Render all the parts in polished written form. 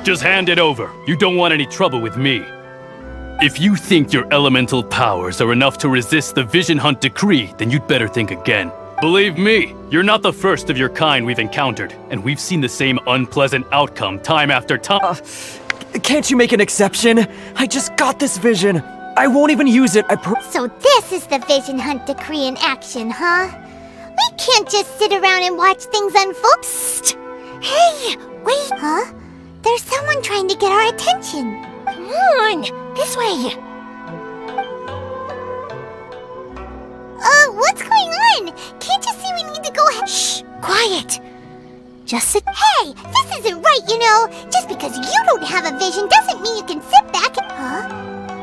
Just hand it over. You don't want any trouble with me. If you think your elemental powers are enough to resist the Vision Hunt decree, then you'd better think again. Believe me, you're not the first of your kind we've encountered, and we've seen the same unpleasant outcome time after time. Can't you make an exception? I just got this vision. I won't even use it, So this is the Vision Hunt decree in action, huh? We can't just sit around and watch things unfold. Psst! Hey, wait! Huh? There's someone trying to get our attention. Come on, this way. What's going on? Can't you see we need to go ahead? Shh, quiet. Just sit. Hey, this isn't right, you know. Just because you don't have a vision doesn't mean you can sit back and... Huh?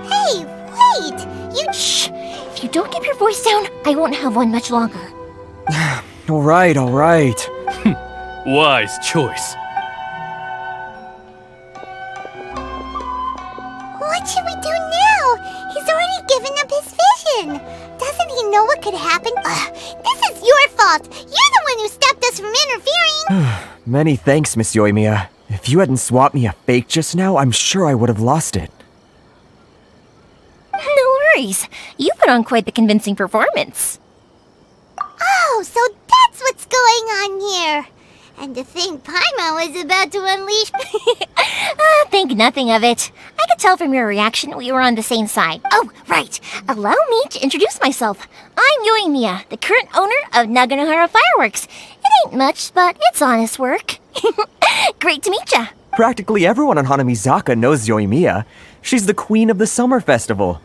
Hey, wait. You... Shh. If you don't keep your voice down, I won't have one much longer. All right. Wise choice. What should we do now? He's already given up his vision. Doesn't he know what could happen? This is your fault. You're the one who stopped us from interfering. Many thanks, Miss Yoimiya. If you hadn't swapped me a fake just now, I'm sure I would have lost it. No worries. You put on quite the convincing performance. Oh, so that's what's going on here. And to think Paimon was about to unleash... Think nothing of it. I could tell from your reaction we were on the same side. Oh, right. Allow me to introduce myself. I'm Yoimiya, the current owner of Naganohara Fireworks. It ain't much, but it's honest work. Great to meet ya. Practically everyone on Hanamizaka knows Yoimiya. She's the queen of the summer festival.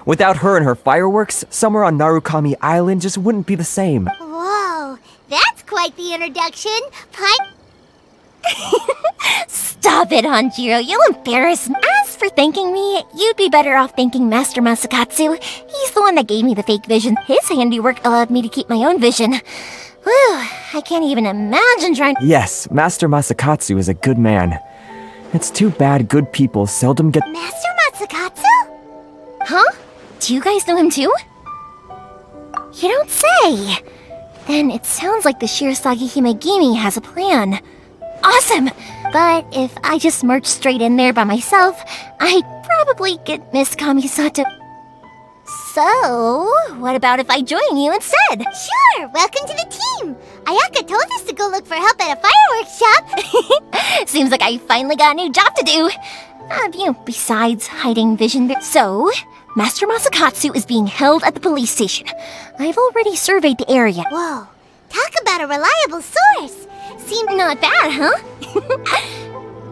Without her and her fireworks, summer on Narukami Island just wouldn't be the same. Whoa, that's quite the introduction. Stop it, Hanjiro. You'll embarrass me. As for thanking me, you'd be better off thanking Master Masakatsu. He's the one that gave me the fake vision. His handiwork allowed me to keep my own vision. Whew, I can't even imagine trying... Yes, Master Masakatsu is a good man. It's too bad good people seldom get... Master Masakatsu? Huh? Do you guys know him too? You don't say. Then it sounds like the Shirasagi Himegimi has a plan. Awesome! But if I just march straight in there by myself, I'd probably get Miss Kamisato. So, what about if I join you instead? Sure! Welcome to the team! Ayaka told us to go look for help at a fireworks shop. Seems like I finally got a new job to do. Besides hiding vision... So, Master Masakatsu is being held at the police station. I've already surveyed the area. Whoa, talk about a reliable source. Seemed not bad, huh?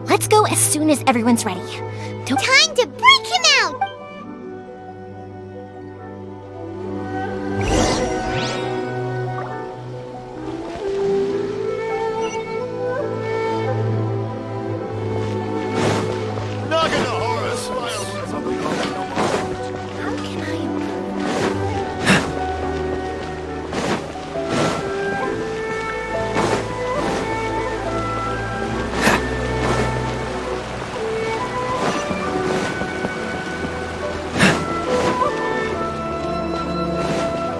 Let's go as soon as everyone's ready. Time to break him out!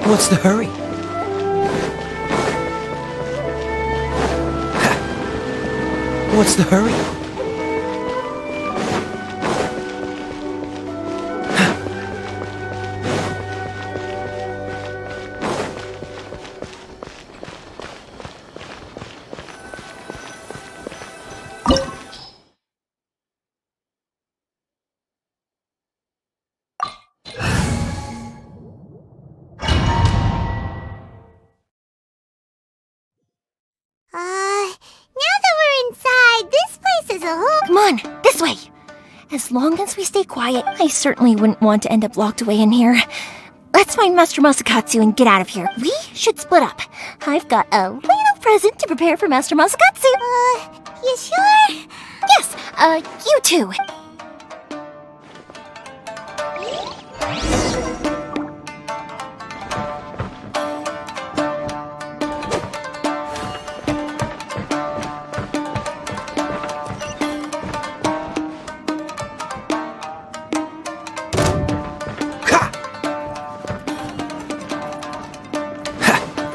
What's the hurry? What's the hurry? Come on, this way! As long as we stay quiet, I certainly wouldn't want to end up locked away in here. Let's find Master Masakatsu and get out of here. We should split up. I've got a little present to prepare for Master Masakatsu. You sure? Yes, you too.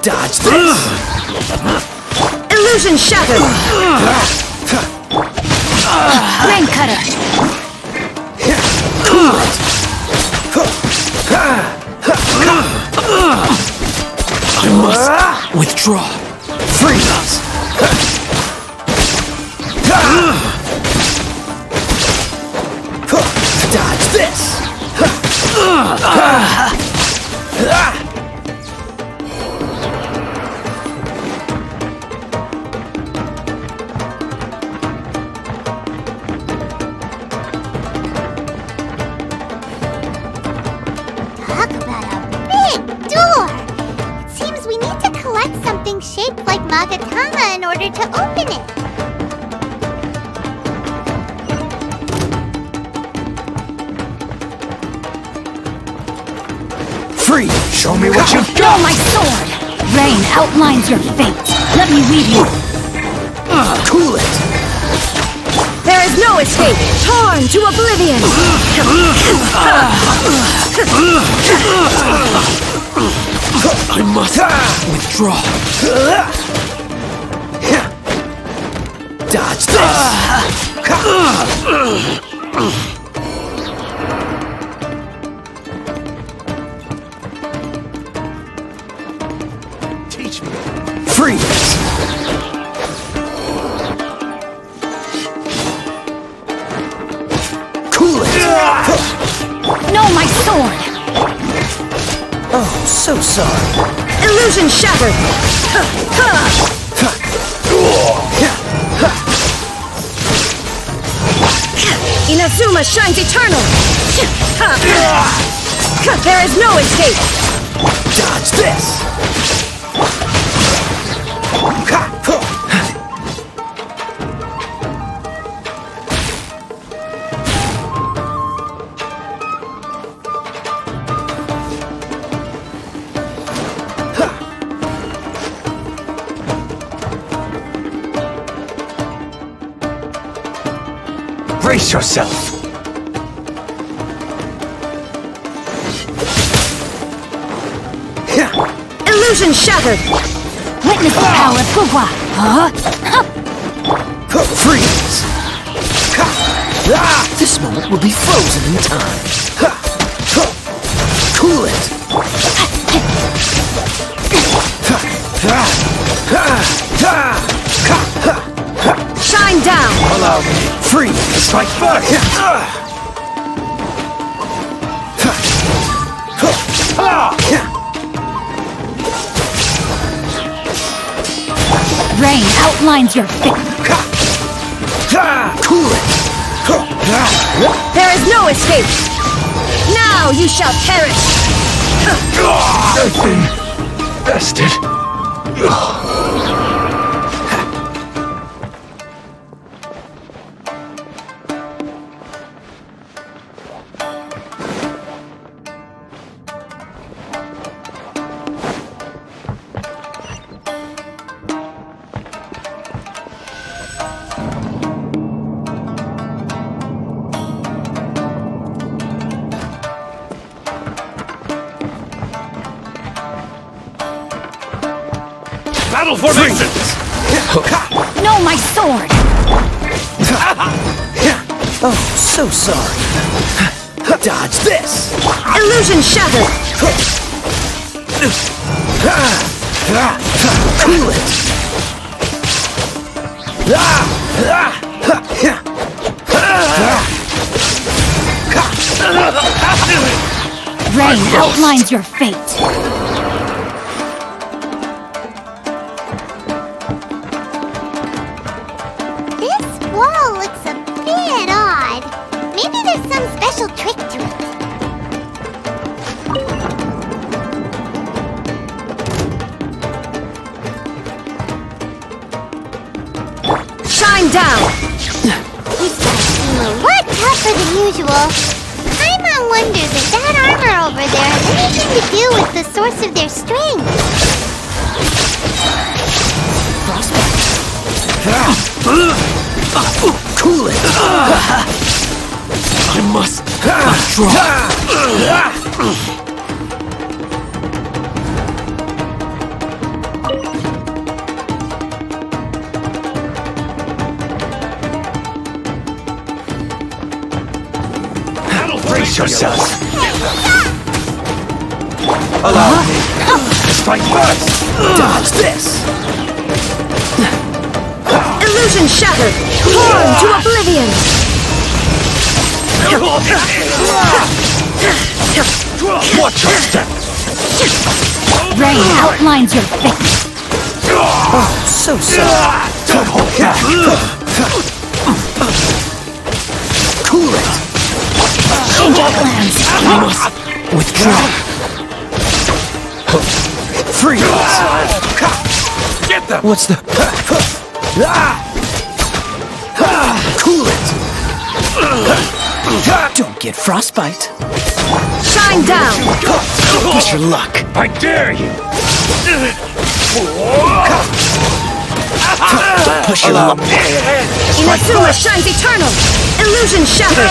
Dodge this! Illusion shattered! Rain cutter! Cool it! I must withdraw. Freeze! Dodge this! Talk about a big door! It seems we need to collect something shaped like Magatama in order to open it. Free! Show me what you've Draw got! my sword! Rain outlines your fate. Let me lead you. Cool it! There is no escape! Torn to oblivion! I must withdraw. Dodge this! Teach me. Freeze! Cool it! No, my sword! Oh, so sorry. Illusion shattered! Inazuma shines eternal! There is no escape! Dodge this! Brace yourself! Illusion shattered! Witness the power of Gugwa! Freeze! This moment will be frozen in time. Cool it! Shine down! Allow me. Freeze! Strike first! Rain outlines your fate. Cool it! There is no escape! Now you shall perish! I've been bested. Battle formations! No, my sword! Oh, so sorry. Dodge this! Illusion shattered! Cool it! Rain outlines your fate. This wall looks a bit odd. Maybe there's some special trick to it. Shine down! These guys seem a lot tougher than usual. Paimon wonders if that armor over there has anything to do with the source of their strength. Cool it! I must withdraw. Brace yourselves. Allow me to strike first. Dodge this. Illusion shattered! Torn to oblivion! Watch your step. Rain outlines your face. Oh, so sorry. Don't hold back. Cool it. Change our plans. You must withdraw. Freeze. Get them. What's the... Cool it. Don't get frostbite. Shine down! Push your luck. I dare you. Don't push your luck. Inazuma shines eternal! Illusion shattered!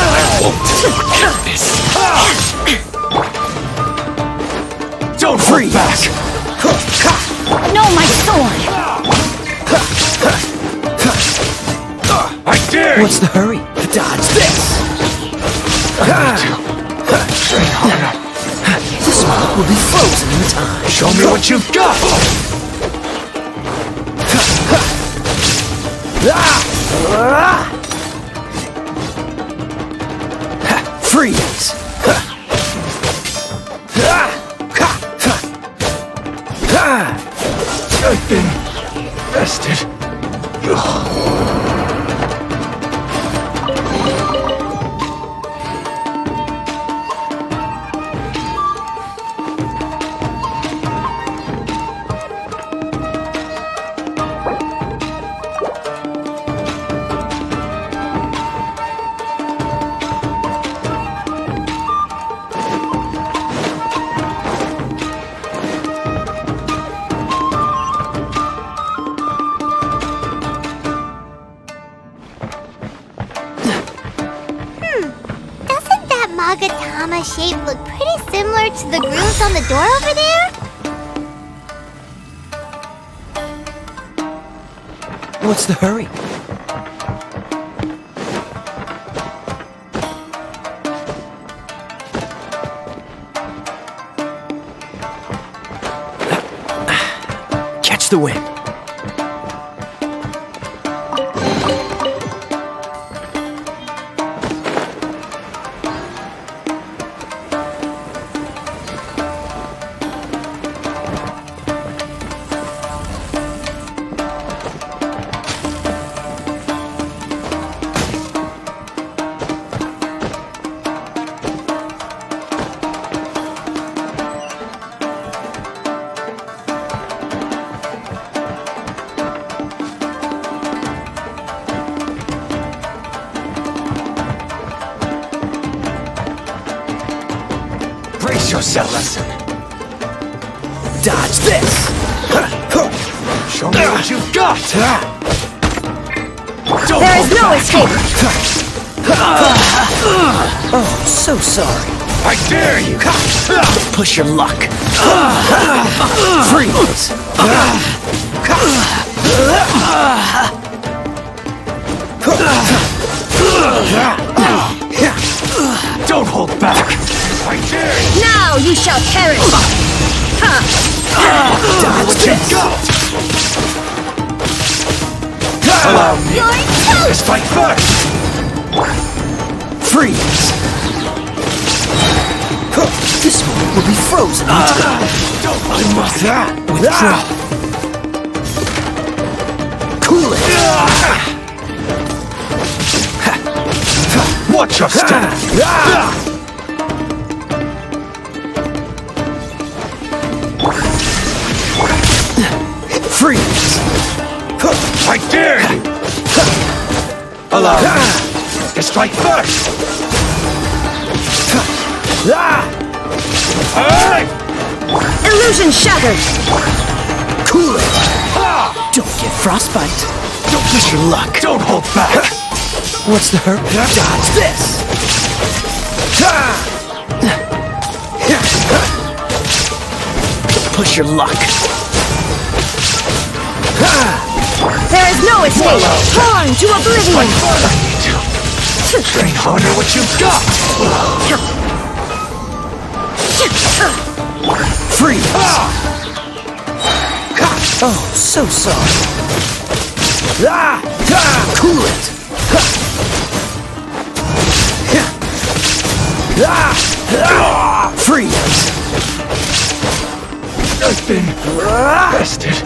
Don't freeze back. No, my sword. I dare you. What's the hurry? Dodge this. Train harder. This one will be frozen in time. Show me what you've got. Freeze. I've been bested. Magatama shape look pretty similar to the grooves on the door over there? What's the hurry? Catch the wind. Brace yourselves. Dodge this. Show me what you've got. There is no escape! Oh, so sorry. I dare you. Push your luck. Freeze. Don't hold back. I dare you. Now you shall perish! Dodge this. Allow me to strike first. Freeze. This one will be frozen. I must withdraw. Cool it. Watch your step. Freeze. I dare you. Allow me to strike first. Illusion shattered! Cool it. Don't get frostbite. Don't push your luck. Don't hold back. What's the hurry? Dodge this. Push your luck. There is no escape! Torn to oblivion! Train harder what you've got. Freeze! Oh, so sorry. Cool it! Freeze! I've been bested.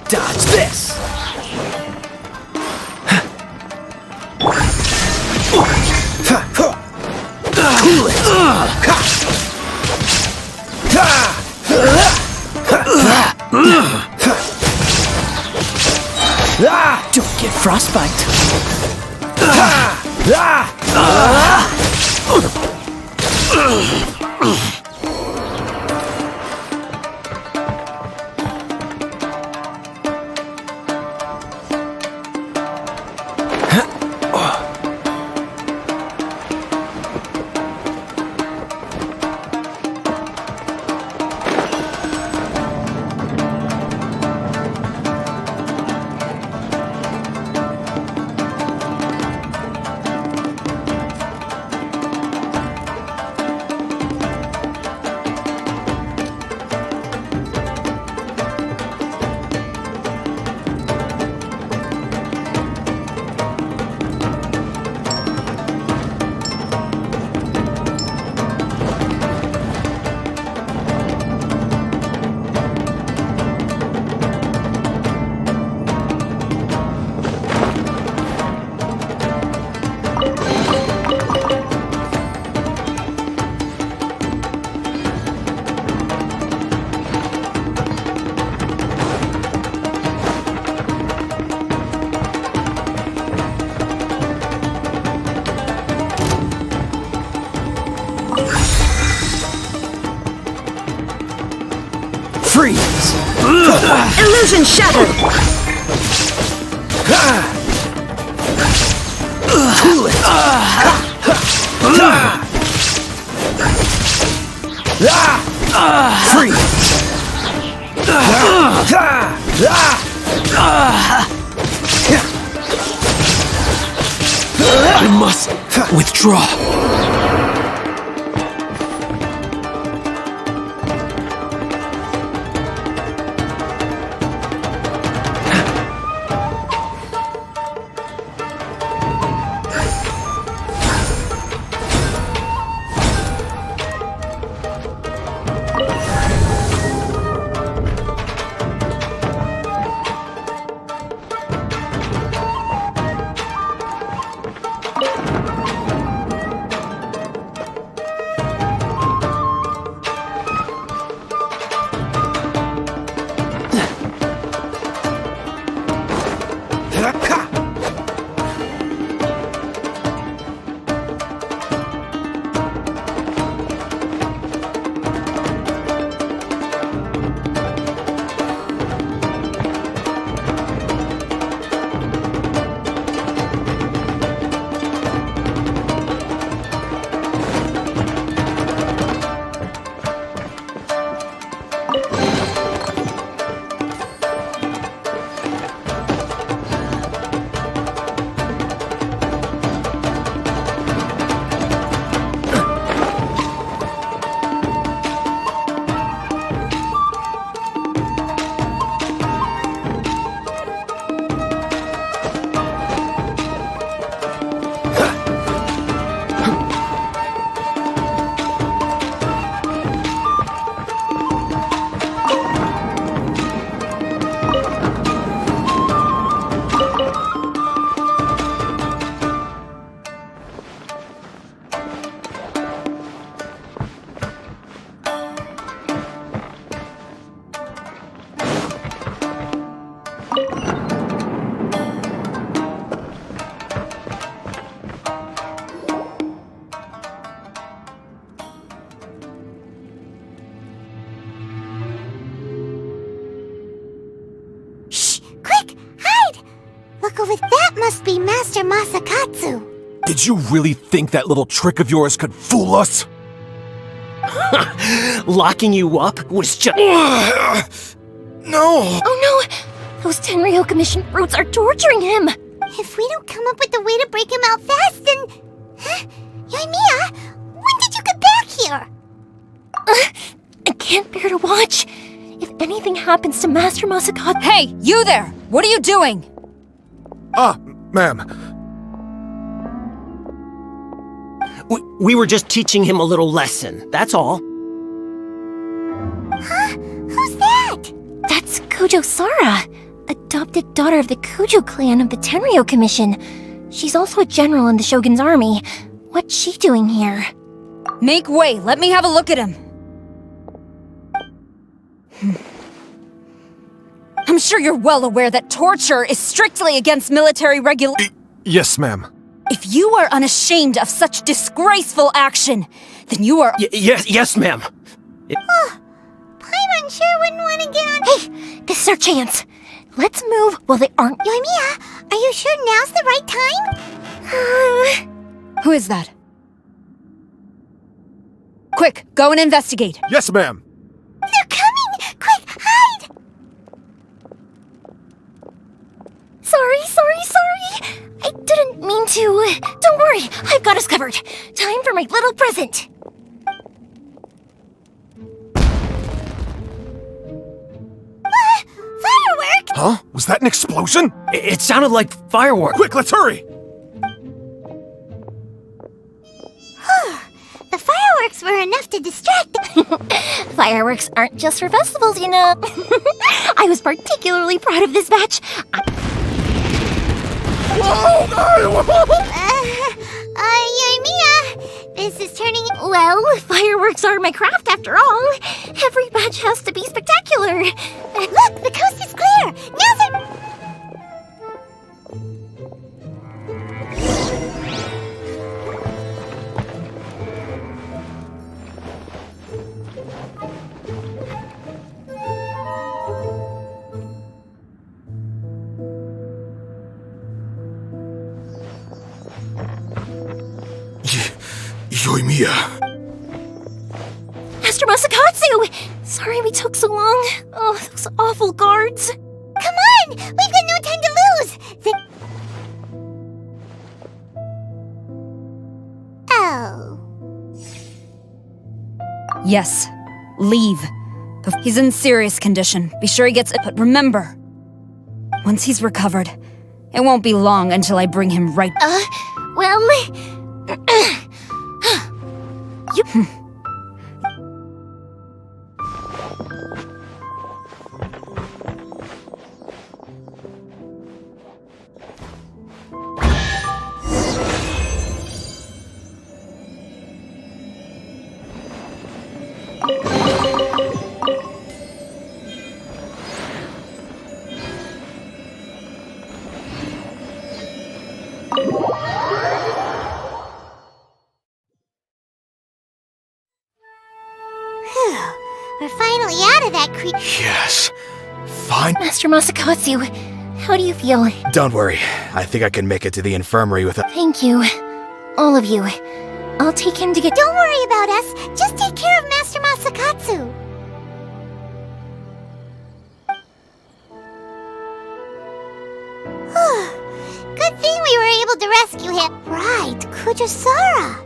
Dodge this! Cool it! Don't get frostbite! Freeze! Illusion shattered! Cool it! Freeze! I must withdraw. go with that must be Master Masakatsu. Did you really think that little trick of yours could fool us? Locking you up was just... No! Oh no! Those Tenryo Commission brutes are torturing him! If we don't come up with a way to break him out fast, then... Huh? Yoimiya, when did you get back here? I can't bear to watch. If anything happens to Master Masakatsu... Hey, you there! What are you doing? Ma'am. We were just teaching him a little lesson, that's all. Huh? Who's that? That's Kujo Sara, adopted daughter of the Kujo clan of the Tenryo Commission. She's also a general in the Shogun's army. What's she doing here? Make way, let me have a look at him. I'm sure you're well aware that torture is strictly against military Yes, ma'am. If you are unashamed of such disgraceful action, then you are- Yes, ma'am. Paimon sure wouldn't want to get on- Hey, this is our chance. Let's move while they aren't... Yoimiya, are you sure now's the right time? Who is that? Quick, go and investigate. Yes, ma'am. They're coming! Quick, hide! Sorry. I didn't mean to. Don't worry, I've got us covered. Time for my little present. Fireworks! Huh? Was that an explosion? It sounded like fireworks. Quick, let's hurry! The fireworks were enough to distract them. Fireworks aren't just for festivals, you know. I was particularly proud of this batch. Yoimiya, this is turning... Well, fireworks are my craft after all. Every batch has to be spectacular. Look, the coast is clear! Now they're... Yoimiya. Master Masakatsu! Sorry we took so long. Oh, those awful guards. Come on! We've got no time to lose! Oh. Yes, leave. He's in serious condition. Be sure he gets it, but remember, once he's recovered, it won't be long until I bring him right. Well... you... We're finally out of that Yes. Fine. Master Masakatsu, how do you feel? Don't worry. I think I can make it to the infirmary without... Thank you. All of you. I'll take him to get... Don't worry about us. Just take care of Master Masakatsu. Good thing we were able to rescue him. Right, Kujosara.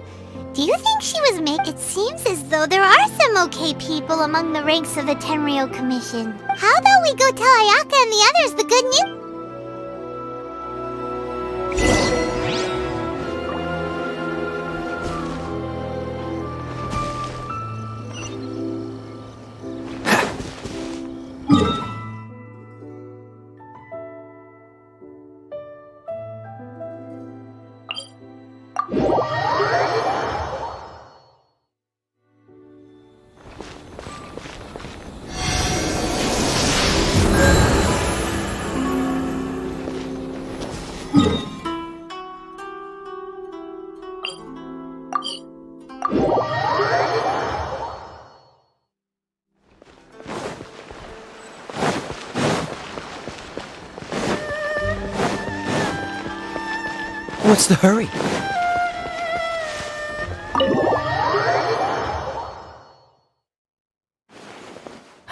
Do you think she was It seems as though there are some okay people among the ranks of the Tenryo Commission. How about we go tell Ayaka and the others the good news? What's the hurry?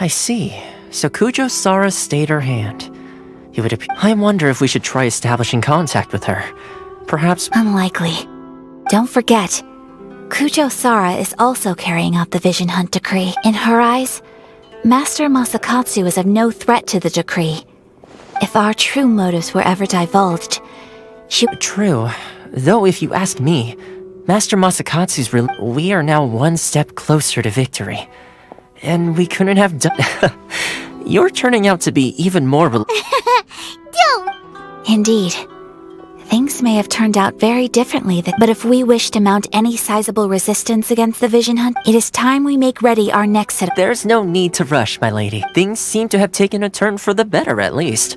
I see. So Kujo Sara stayed her hand. It would appear. I wonder if we should try establishing contact with her. Perhaps. Unlikely. Don't forget, Kujo Sara is also carrying out the Vision Hunt decree. In her eyes, Master Masakatsu is of no threat to the decree. If our true motives were ever divulged, she... True. Though if you ask me, Master Masakatsu's we are now one step closer to victory. And we couldn't have done... You're turning out to be even more... Don't! Indeed. Things may have turned out very differently, but if we wish to mount any sizable resistance against the Vision Hunt, it is time we make ready our next set of... There's no need to rush, my lady. Things seem to have taken a turn for the better, at least.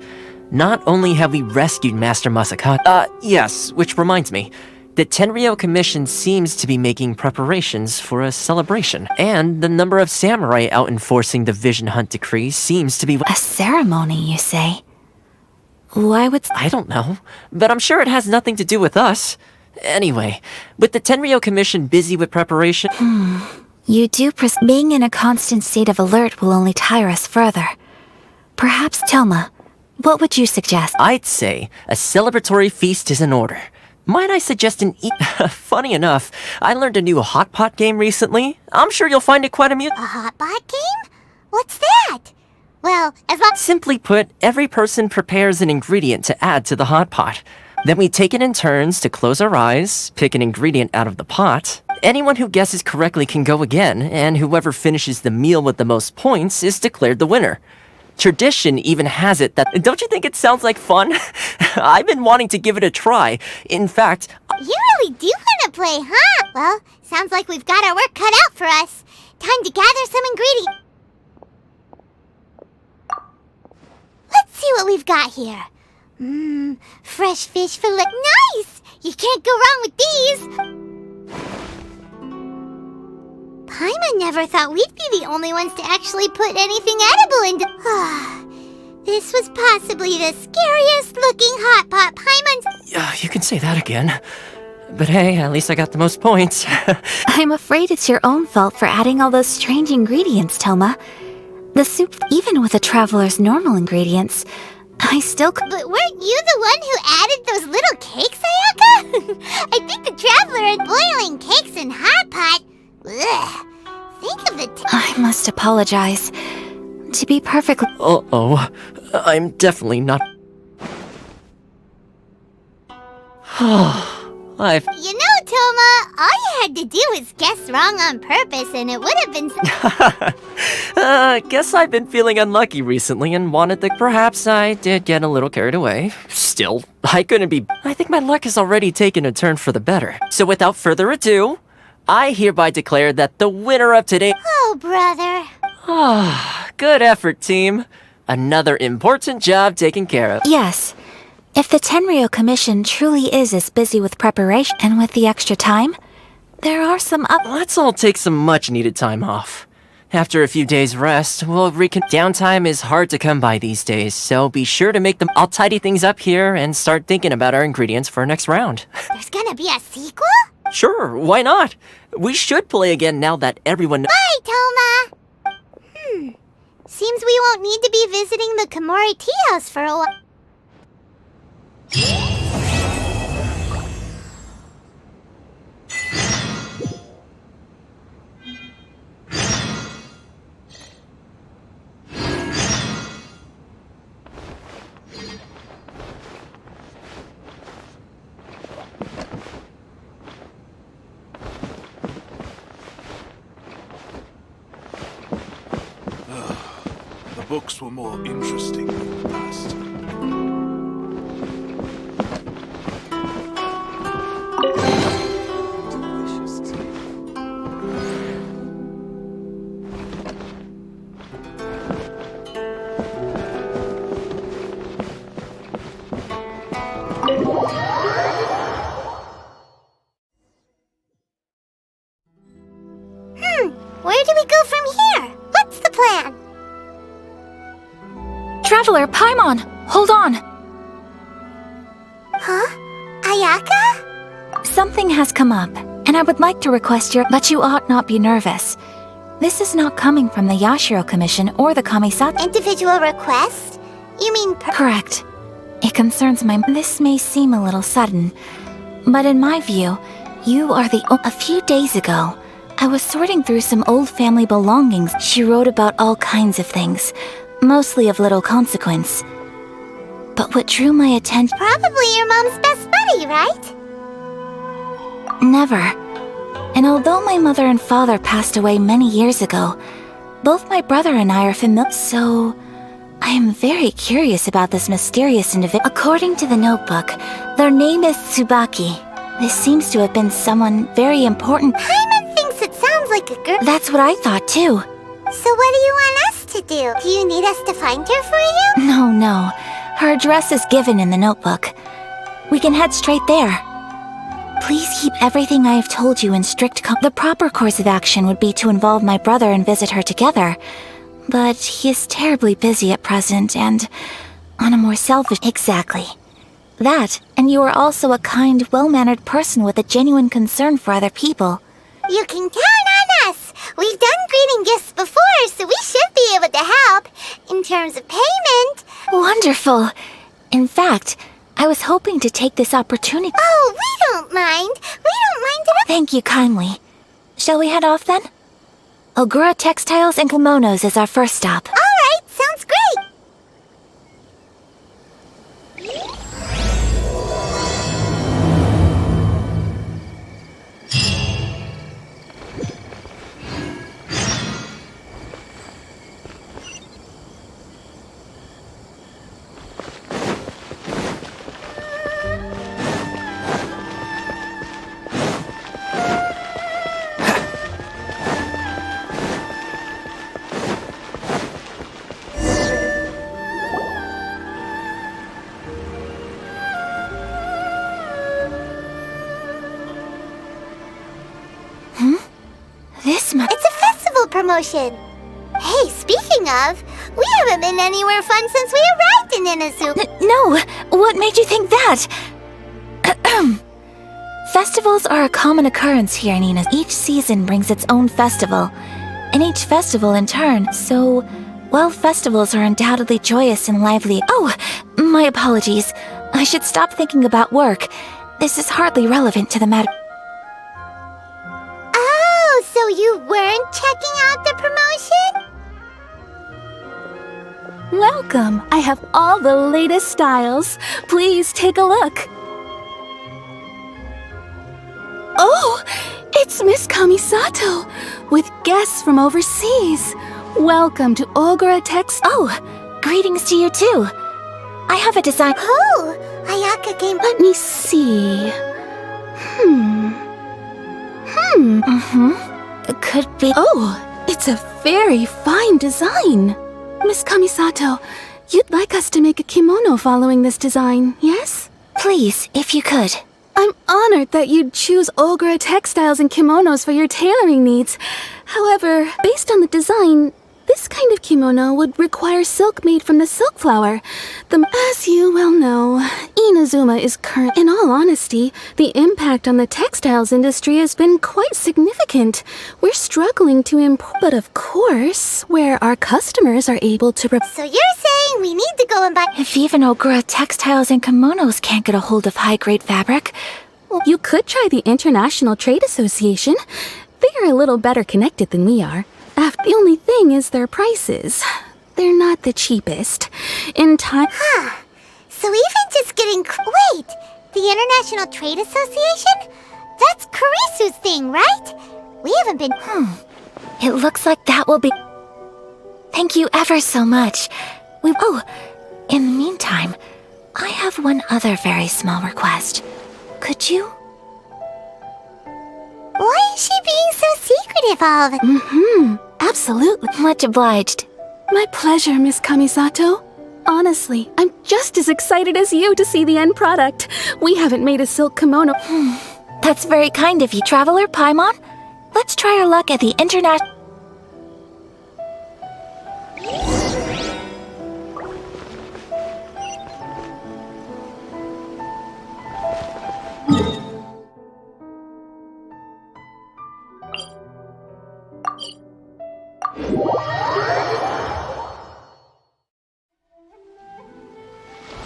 Not only have we rescued Master Masakatsu... yes, which reminds me. The Tenryou Commission seems to be making preparations for a celebration. And the number of samurai out enforcing the Vision Hunt decree seems to be... A ceremony, you say? Why would... I don't know, but I'm sure it has nothing to do with us. Anyway, with the Tenryou Commission busy with preparation... You do being in a constant state of alert will only tire us further. Perhaps, Toma, what would you suggest? I'd say a celebratory feast is in order. Might I suggest an Funny enough, I learned a new hot pot game recently. I'm sure you'll find it quite amusing. A hot pot game? What's that? Well, as long... Simply put, every person prepares an ingredient to add to the hot pot. Then we take it in turns to close our eyes, pick an ingredient out of the pot. Anyone who guesses correctly can go again, and whoever finishes the meal with the most points is declared the winner. Tradition even has it that... Don't you think it sounds like fun? I've been wanting to give it a try. In fact... You really do want to play, huh? Well, sounds like we've got our work cut out for us. Time to gather some ingredients. Let's see what we've got here. Fresh fish fillet. Nice! You can't go wrong with these. Paimon never thought we'd be the only ones to actually put anything edible into... This was possibly the scariest looking hot pot Paimon's... You can say that again. But hey, at least I got the most points. I'm afraid it's your own fault for adding all those strange ingredients, Toma. The soup, even with a traveler's normal ingredients, I still... But weren't you the one who added those little cakes, Ayaka? I think the traveler had boiling cakes in hot pot. Ugh. Think of the... I must apologize. To be perfectly... Uh-oh. I'm definitely not... I've... You know, Toma, all you had to do was guess wrong on purpose and it would have been... Guess I've been feeling unlucky recently and wanted to... Perhaps I did get a little carried away. Still, I couldn't be... I think my luck has already taken a turn for the better. So without further ado... I hereby declare that the winner of today... Oh, brother. Good effort, team. Another important job taken care of. Yes. If the Tenryou Commission truly is as busy with preparation and with the extra time, there are some Let's all take some much-needed time off. After a few days' rest, we'll Downtime is hard to come by these days, so be sure to make them... I'll tidy things up here and start thinking about our ingredients for our next round. There's gonna be a sequel? Sure, why not? We should play again now that everyone... Bye, Toma! Seems we won't need to be visiting the Komori tea house for a while. The books were more interesting in the past. Where do we go from here? What's the plan? Traveler, Paimon, hold on. Huh? Ayaka? Ayaka? Something has come up, and I would like to request your... But you ought not be nervous. This is not coming from the Yashiro Commission or the Kamisato... Individual request? You mean Correct. It concerns my... This may seem a little sudden, but in my view, you are the... A few days ago, I was sorting through some old family belongings. She wrote about all kinds of things, mostly of little consequence. But what drew my attention... Probably your mom's best buddy, right? Never. And although my mother and father passed away many years ago, both my brother and I are familiar. So, I am very curious about this mysterious individual. According to the notebook, their name is Tsubaki. This seems to have been someone very important. Paimon thinks it sounds like a girl. That's what I thought too. So what do you want us to do? Do you need us to find her for you? No. Her address is given in the notebook. We can head straight there. Please keep everything I have told you in strict The proper course of action would be to involve my brother and visit her together. But he is terribly busy at present and on a more selfish... Exactly. That, and you are also a kind, well-mannered person with a genuine concern for other people. You can count on us. We've done greeting gifts before, so we should be able to help. In terms of payment... Wonderful. In fact, I was hoping to take this opportunity... Oh, we don't mind. We don't mind at all. Thank you kindly. Shall we head off then? Ogura Textiles and Kimonos is our first stop. All right, sounds great. It's a festival promotion. Hey, speaking of, we haven't been anywhere fun since we arrived in Inazu. No, what made you think that? Festivals are a common occurrence here in Ina. Each season brings its own festival, and each festival in turn. So, while festivals are undoubtedly joyous and lively... Oh, my apologies. I should stop thinking about work. This is hardly relevant to the matter. So you weren't checking out the promotion? Welcome! I have all the latest styles. Please take a look. Oh! It's Miss Kamisato! With guests from overseas. Welcome to Ogura Text... Oh! Greetings to you too! I have a design... Oh! Ayaka came... Let me see... Could be... Oh! It's a very fine design! Miss Kamisato, you'd like us to make a kimono following this design, yes? Please, if you could. I'm honored that you'd choose Ogura textiles and kimonos for your tailoring needs. However, based on the design, this kind of kimono would require silk made from the silk flower. As you well know, Inazuma is current. In all honesty, the impact on the textiles industry has been quite significant. We're struggling to import, but of course, where our customers are able to... So you're saying we need to go and buy... If even Ogura textiles and kimonos can't get a hold of high-grade fabric... You could try the International Trade Association. They are a little better connected than we are. The only thing is their prices. They're not the cheapest. In time... So even just getting... Wait! The International Trade Association? That's Kurisu's thing, right? We haven't been... It looks like that will be... Thank you ever so much. Oh, in the meantime, I have one other very small request. Could you? Why is she being so secretive of? Absolutely. Much obliged. My pleasure, Miss Kamisato. Honestly, I'm just as excited as you to see the end product. We haven't made a silk kimono. That's very kind of you, Traveler Paimon. Let's try our luck at the International...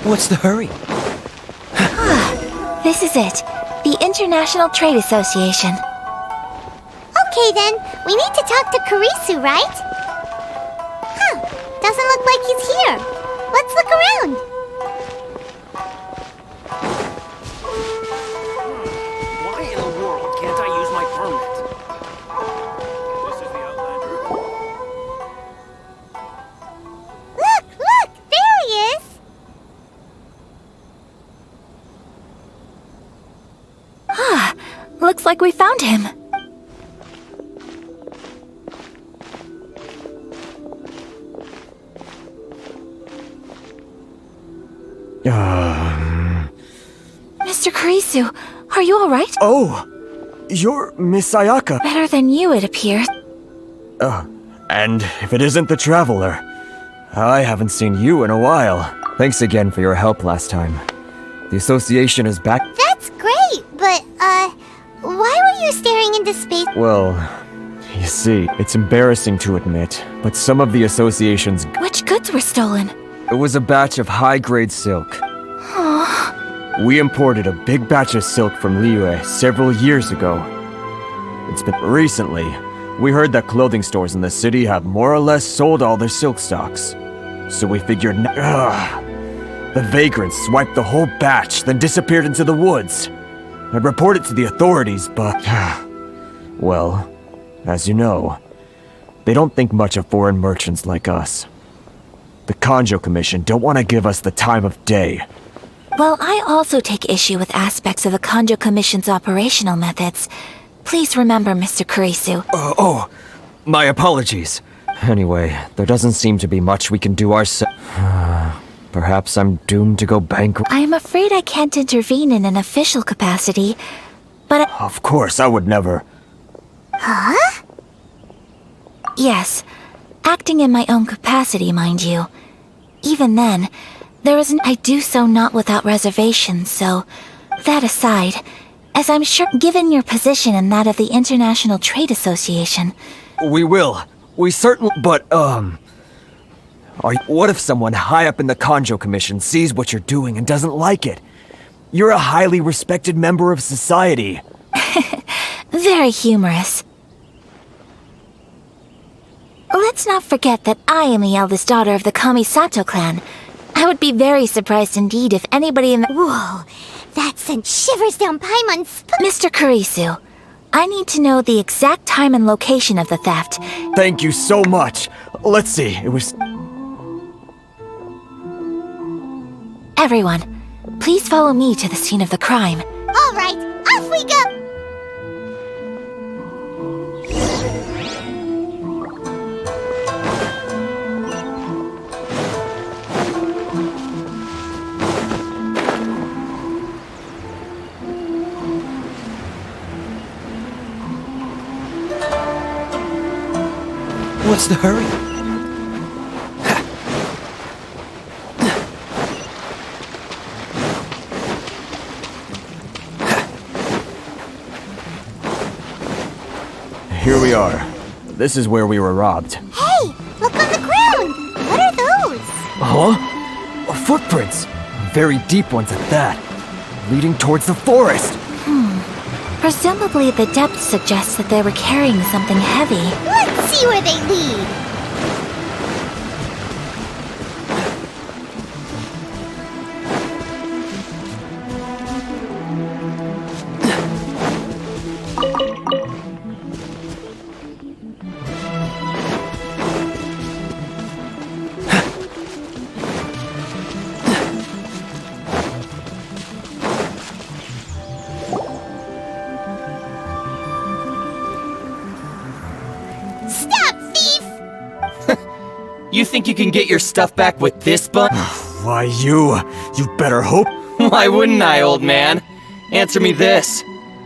What's the hurry? This is it. The International Trade Association. Okay then, we need to talk to Kurisu, right? Huh, doesn't look like he's here. Let's look around. Why in the world can't I use my permit? This is the Outlander. Look, there he is. Looks like we found him. Mr. Kurisu, are you alright? Oh, you're Miss Ayaka. Better than you, it appears. And if it isn't the Traveler, I haven't seen you in a while. Thanks again for your help last time. The association is back. That's great, but, why were you staring into space? Well, you see, it's embarrassing to admit, but some of the association's... Which goods were stolen? It was a batch of high-grade silk. We imported a big batch of silk from Liyue several years ago. It's been recently, we heard that clothing stores in the city have more or less sold all their silk stocks. So we figured, the vagrants swiped the whole batch, then disappeared into the woods. I'd report it to the authorities, but... well, as you know, they don't think much of foreign merchants like us. The Kanjo Commission don't want to give us the time of day. Well, I also take issue with aspects of the Kanjo Commission's operational methods. Please remember, Mr. Kurisu. My apologies. Anyway, there doesn't seem to be much we can do ourselves. Perhaps I'm doomed to go bankrupt. I am afraid I can't intervene in an official capacity, but Of course, I would never. yes, acting in my own capacity, mind you. Even then, I do so not without reservations, so that aside, as I'm sure given your position and that of the International Trade Association. We will. We certainly. But, what if someone high up in the Kanjo Commission sees what you're doing and doesn't like it? You're a highly respected member of society. Very humorous. Let's not forget that I am the eldest daughter of the Kamisato clan. I would be very surprised indeed if anybody in the— Whoa, that sent shivers down Paimon's spine. Mr. Kurisu, I need to know the exact time and location of the theft. Thank you so much. Let's see, it was... Everyone, please follow me to the scene of the crime. All right, off we go. What's the hurry? Here we are. This is where we were robbed. Hey, look on the ground. What are those? Huh? Footprints. Very deep ones at that. Leading towards the forest. Presumably the depth suggests that they were carrying something heavy. Let's see where they lead. You think you can get your stuff back with this bun? Why, you better hope. Why wouldn't I, old man? Answer me this.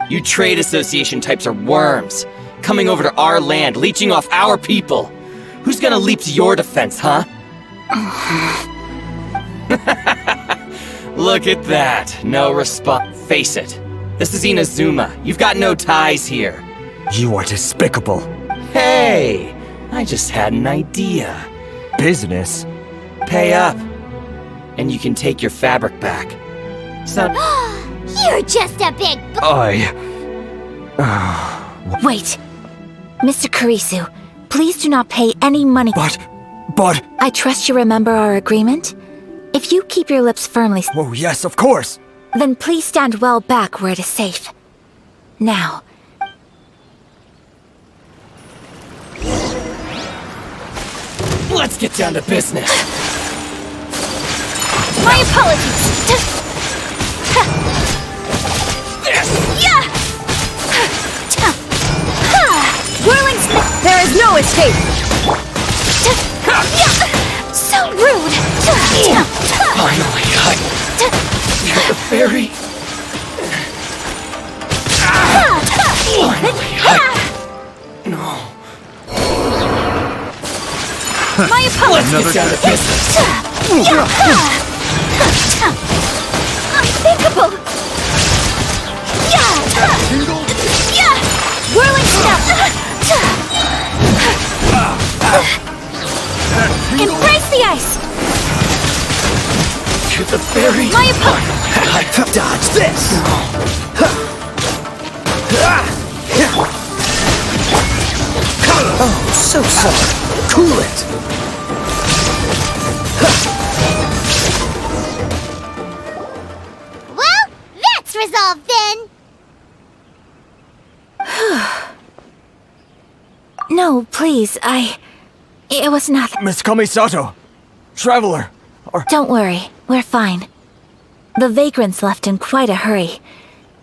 You trade association types are worms, coming over to our land, leeching off our people. Who's gonna leap to your defense, huh? Look at that. No response. Face it. This is Inazuma. You've got no ties here. You are despicable. Hey, I just had an idea. Business? Pay up. and you can take your fabric back. So, You're just a big Wait. Mr. Kurisu, please do not pay any money. But... I trust you remember our agreement? If you keep your lips firmly, Oh, yes, of course! then please stand well back where it is safe. Now. let's get down to business. My apologies. Whirling There is no escape! So rude. Finally, you're the fairy. No. My apologies. Let's get down to business. Unthinkable. Whirling snow. Embrace the ice. You're the fairy. My apologies. Dodge this! Oh, so sorry. Cool it! Well, that's resolved then. No, please, it was nothing. Miss Kamisato! Traveler! Don't worry, we're fine. The vagrants left in quite a hurry.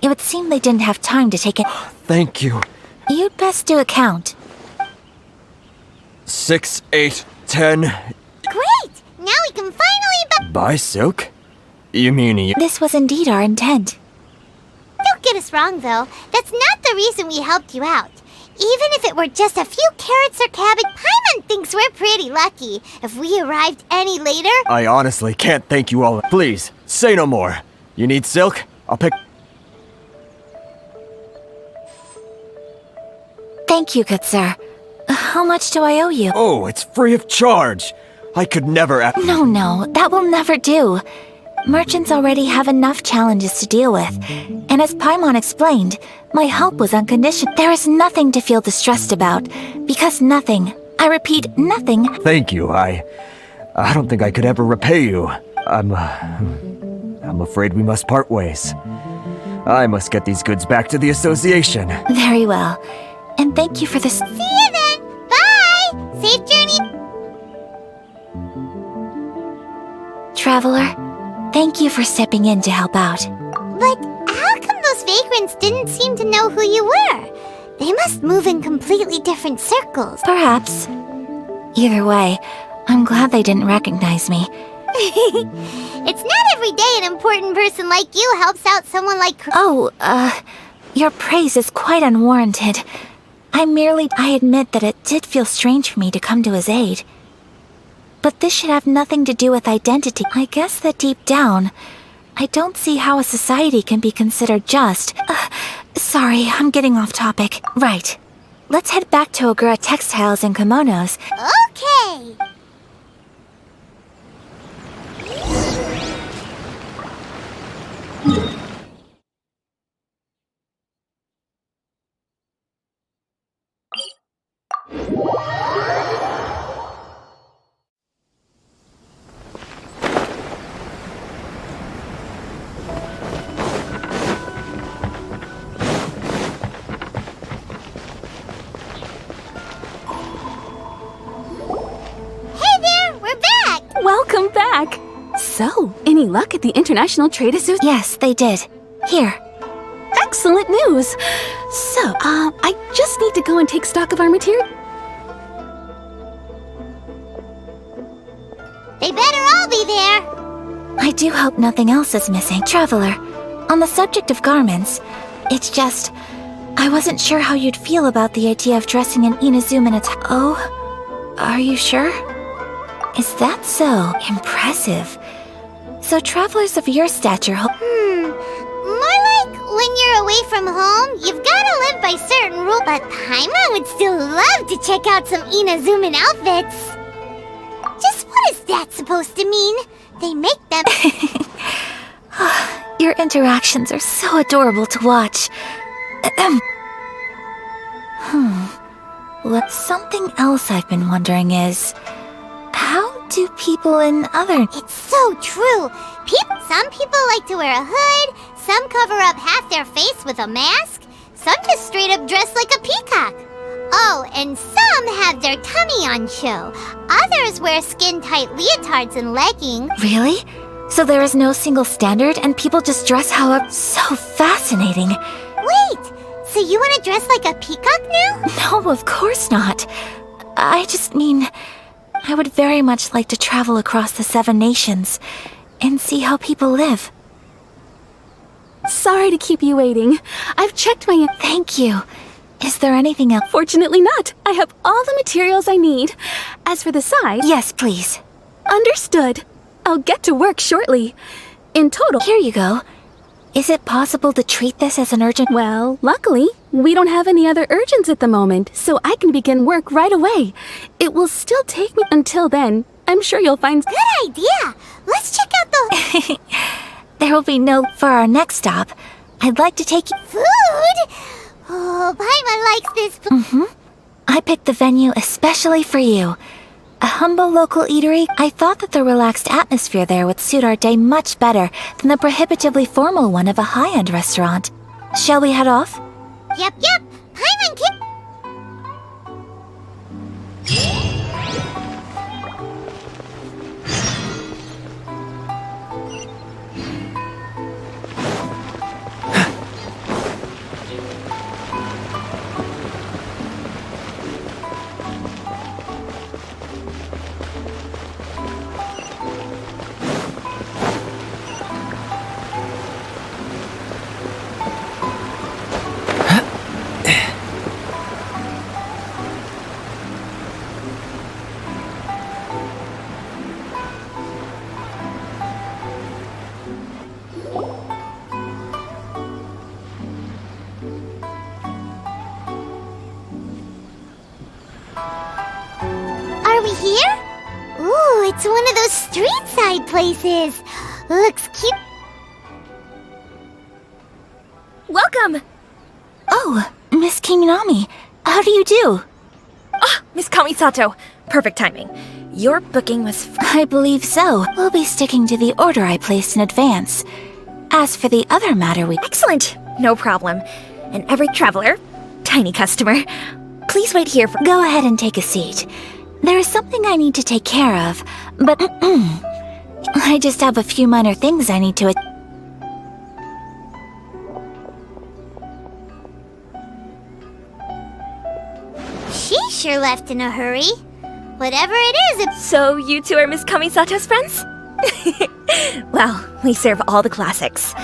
It would seem they didn't have time to take it. Thank you. You'd best do a count. 6, 8, 10... Great! Now we can finally Buy silk? You mean This was indeed our intent. Don't get us wrong, though. That's not the reason we helped you out. Even if it were just a few carrots or cabbage, Paimon thinks we're pretty lucky. If we arrived any later... I honestly can't thank you all. Please, say no more. You need silk? I'll pick... Thank you, good sir. How much do I owe you? Oh, it's free of charge. I could never... No, that will never do. Merchants already have enough challenges to deal with. And as Paimon explained, my help was unconditional. There is nothing to feel distressed about, because nothing, I repeat, nothing... Thank you, I don't think I could ever repay you. I'm afraid we must part ways. I must get these goods back to the association. Very well. And thank you for this... See you then! Bye! Safe journey! Traveler, thank you for stepping in to help out. But how come those vagrants didn't seem to know who you were? They must move in completely different circles. Perhaps. Either way, I'm glad they didn't recognize me. It's not every day an important person like you helps out someone like... Your praise is quite unwarranted. I admit that it did feel strange for me to come to his aid. But this should have nothing to do with identity. I guess that deep down, I don't see how a society can be considered just. Sorry, I'm getting off topic. Right. Let's head back to Ogura Textiles and Kimonos. Okay! Welcome back! So, any luck at the International Trade Association? Yes, they did. Here. Excellent news! So, I just need to go and take stock of our material. They better all be there! I do hope nothing else is missing. Traveler, on the subject of garments, it's just... I wasn't sure how you'd feel about the idea of dressing an Inazuma Oh? Are you sure? Is that so impressive? So travelers of your stature More like when you're away from home, you've gotta live by certain rules. But Paimon would still love to check out some Inazuman outfits. Just what What is that supposed to mean? They make them... Your interactions are so adorable to watch. Something else I've been wondering is... how do people in other... It's so true. Some people like to wear a hood, some cover up half their face with a mask, some just straight up dress like a peacock. Oh, and some have their tummy on show. Others wear skin-tight leotards and leggings. Really? So there is no single standard and people just dress however... So fascinating. Wait, so you want to dress like a peacock now? No, of course not. I just mean... I would very much like to travel across the 7 nations and see how people live. Sorry to keep you waiting. I've checked my... Thank you. Is there anything else? Fortunately not. I have all the materials I need. As for the side... Yes, please. Understood. I'll get to work shortly. In total... Here you go. Is it possible to treat this as an urgent... Well, luckily, we don't have any other urgents at the moment, so I can begin work right away. It will still take me until then. I'm sure you'll find... Good idea! Let's check out the... There will be no... For our next stop, I'd like to take you... Food? Oh, Paimon likes this food. I picked the venue especially for you. A humble local eatery. I thought that the relaxed atmosphere there would suit our day much better than the prohibitively formal one of a high-end restaurant. Shall we head off? Yep. Paimon can... Are we here? Ooh, it's one of those street-side places. Looks cute. Welcome! Oh, Miss Kiminami, how do you do? Miss Kamisato, perfect timing. Your booking was... I believe so. We'll be sticking to the order I placed in advance. As for the other matter we... Excellent! No problem. And every traveler, tiny customer, please wait here for... Go ahead and take a seat. There is something I need to take care of, but I just have a few minor things I need to... She sure left in a hurry. Whatever it is, it's... So you two are Miss Kamisato's friends? Well, we serve all the classics.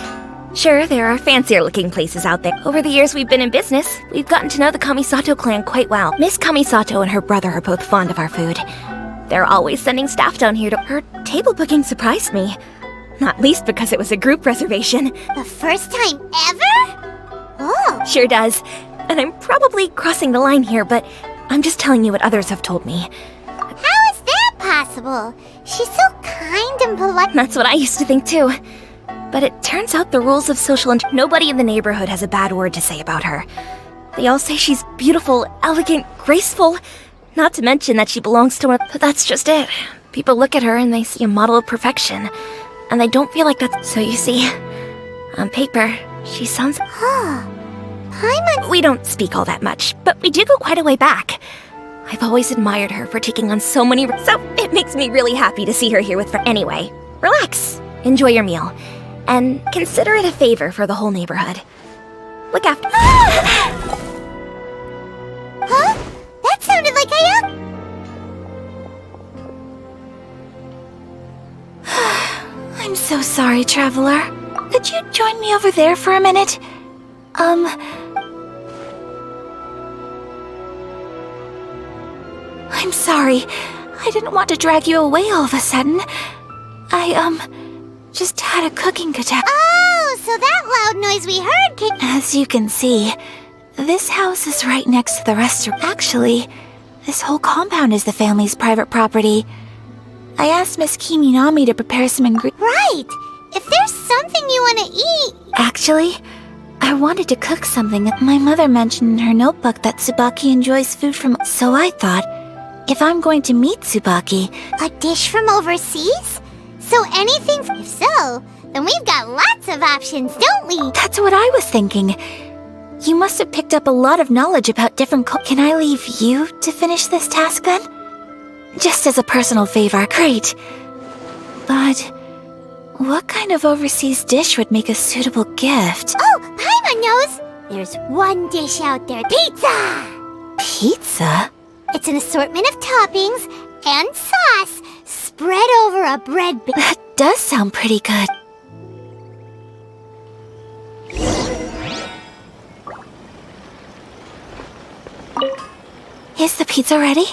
Sure, there are fancier-looking places out there. Over the years we've been in business, we've gotten to know the Kamisato clan quite well. Miss Kamisato and her brother are both fond of our food. They're always sending staff down here to... Her table booking surprised me. Not least because it was a group reservation. The first time ever? Oh. Sure does. And I'm probably crossing the line here, but I'm just telling you what others have told me. How is that possible? She's so kind and polite. That's what I used to think too. But it turns out the rules of social nobody in the neighborhood has a bad word to say about her. They all say she's beautiful, elegant, graceful. Not to mention that she belongs to but that's just it. People look at her and they see a model of perfection. And they don't feel like that's... So you see, on paper, she sounds... Paimon... We don't speak all that much, but we do go quite a way back. I've always admired her for taking on so many... So it makes me really happy to see her here with... Anyway, relax. Enjoy your meal. And consider it a favor for the whole neighborhood. Look after... Huh? That sounded like I'm so sorry, traveler. Could you join me over there for a minute? I'm sorry. I didn't want to drag you away all of a sudden. Just had a cooking catastrophe. Oh, so that loud noise we heard came... As you can see, this house is right next to the restaurant. Actually, this whole compound is the family's private property. I asked Miss Kiminami to prepare some ingredients. Right! If there's something you want to eat... Actually, I wanted to cook something. My mother mentioned in her notebook that Tsubaki enjoys food from... So I thought, if I'm going to meet Tsubaki... A dish from overseas? So anything... If so, then we've got lots of options, don't we? That's what I was thinking. You must have picked up a lot of knowledge about different Can I leave you to finish this task then? Just as a personal favor. Great. But what kind of overseas dish would make a suitable gift? Oh, Paimon knows! There's one dish out there. Pizza! Pizza? It's an assortment of toppings and sauce spread over a bread... That does sound pretty good. Is the pizza ready?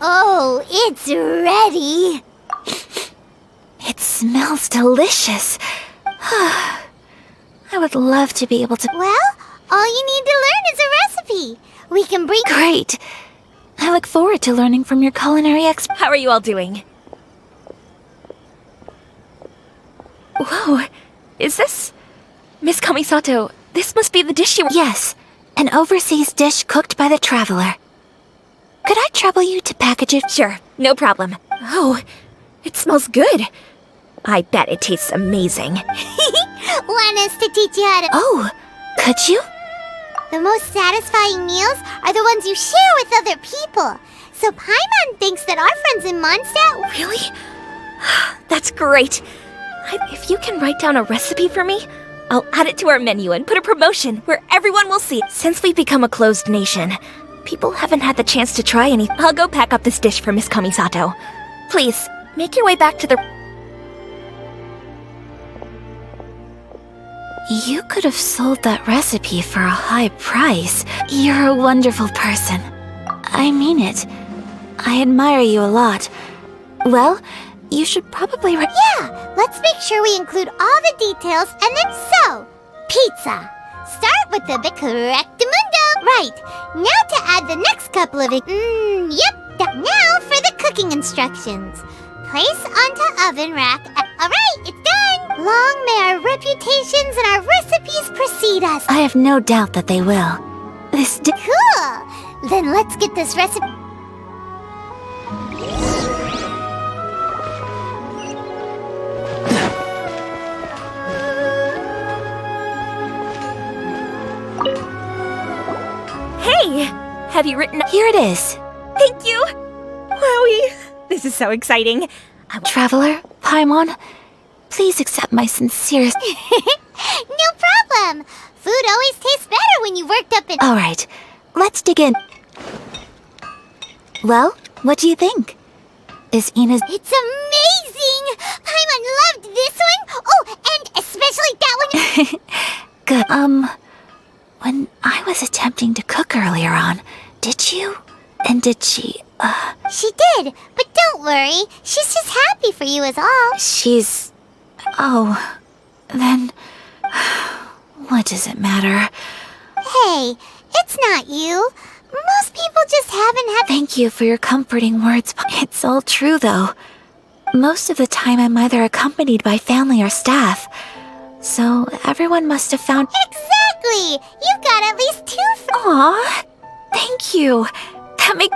Oh, it's ready! It smells delicious. I would love to be able to... Well, all you need to learn is a recipe. We can bring... Great! I look forward to learning from your culinary expert. How are you all doing? Whoa, is this... Miss Kamisato, this must be the dish you... Yes, an overseas dish cooked by the traveler. Could I trouble you to package it? Sure, no problem. Oh, it smells good. I bet it tastes amazing. Want us to teach you how to... Oh, could you? The most satisfying meals are the ones you share with other people. So Paimon thinks that our friends in Mondstadt... Really? That's great. If you can write down a recipe for me, I'll add it to our menu and put a promotion where everyone will see. Since we've become a closed nation, people haven't had the chance to try any. I'll go pack up this dish for Miss Kamisato. Please, make your way back to the... You could have sold that recipe for a high price. You're a wonderful person. I mean it. I admire you a lot. Well, you should probably... Yeah, let's make sure we include all the details and then so, pizza. Start with the correctamundo. Right, now to add the next couple of... Yep, now for the cooking instructions. Place onto oven rack. Alright, it's done. Long may our reputations and our recipes precede us. I have no doubt that they will. Cool. Then let's get this recipe... Hey! Have you written... Here it is. Thank you! Wowie! This is so exciting. Traveler, Paimon, please accept my sincerest... No problem. Food always tastes better when you worked up in... Alright, let's dig in. Well, what do you think? Is Ina's... It's amazing! Paimon loved this one! Oh, and especially that one! Good. When I was attempting to cook earlier on, did you? And did she, She did, but don't worry. She's just happy for you is all. She's... Oh, then... What does it matter? Hey, it's not you. Most people just haven't had... Thank you for your comforting words. It's all true, though. Most of the time I'm either accompanied by family or staff. So everyone must have found... Exactly! You've got at least 2 Aw, thank you. That make...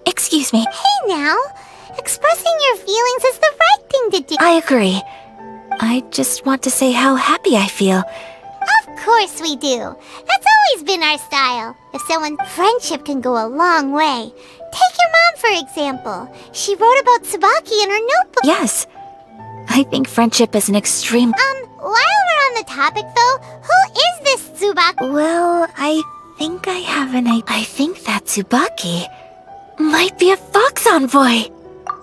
excuse me. Hey now, expressing your feelings is the right thing to do. I agree. I just want to say how happy I feel. Of course we do. That's always been our style. If someone... Friendship can go a long way. Take your mom, for example. She wrote about Tsubaki in her notebook. Yes. I think friendship is an extreme... While we're on the topic, though, who is this Tsubaki? Well, I think I have an idea. I think that Tsubaki might be a fox envoy.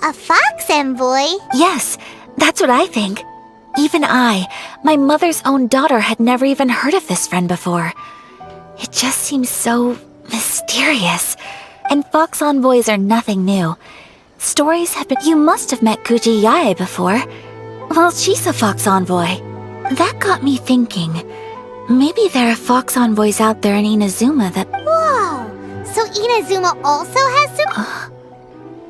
A fox envoy? Yes, that's what I think. Even I, my mother's own daughter, had never even heard of this friend before. It just seems so mysterious. And fox envoys are nothing new. Stories have been... You must have met Guji Yae before. Well, she's a fox envoy. That got me thinking. Maybe there are fox envoys out there in Inazuma that... Whoa! So Inazuma also has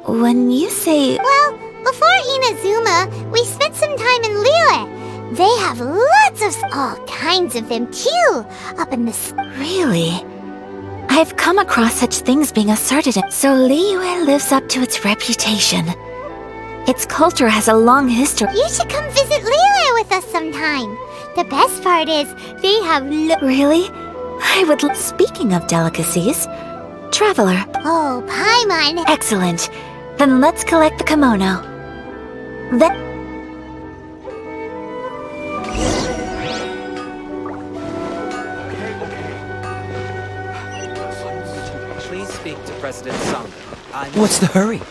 When you say... Well, before Inazuma, we spent some time in Liyue. They have lots of all kinds of them too, up in the... Really? I've come across such things being asserted, so Liyue lives up to its reputation. Its culture has a long history. You should come visit Liyue with us sometime. The best part is, they have Really? I would Speaking of delicacies, Traveler. Oh, Paimon. Excellent. Then let's collect the kimono. Please speak to President Sanga. What's the hurry?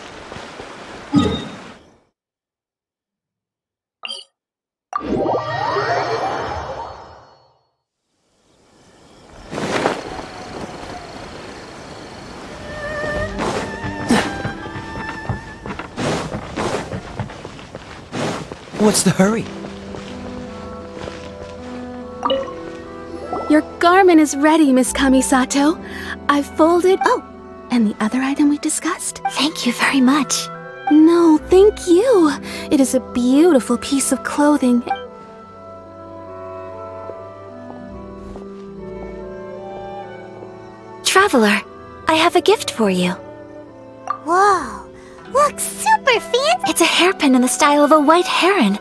What's the hurry? Your garment is ready, Miss Kamisato. I've folded... Oh, and the other item we discussed? Thank you very much. No, thank you. It is a beautiful piece of clothing. Traveler, I have a gift for you. Whoa, looks super fancy. It's a hairpin in the style of a white heron.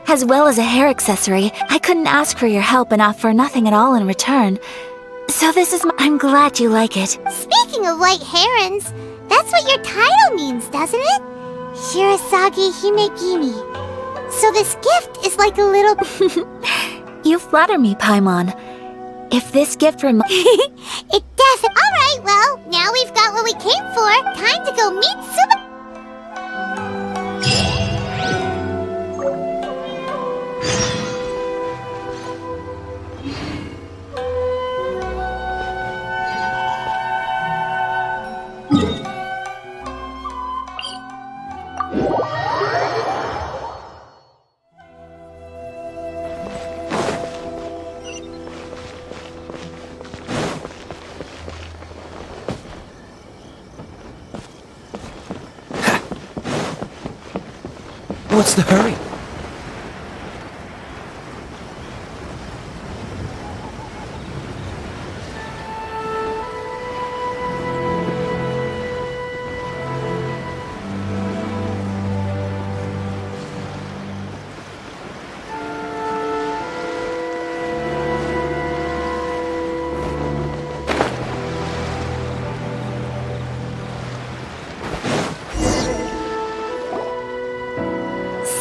As well as a hair accessory, I couldn't ask for your help and offer nothing at all in return. So this is I'm glad you like it. Speaking of white herons, that's what your title means, doesn't it? Shirasagi Himegimi. So this gift is like a little... You flatter me, Paimon. If this gift were It definitely... Alright, well, now we've got what we came for. Time to go meet Suba... What's the hurry?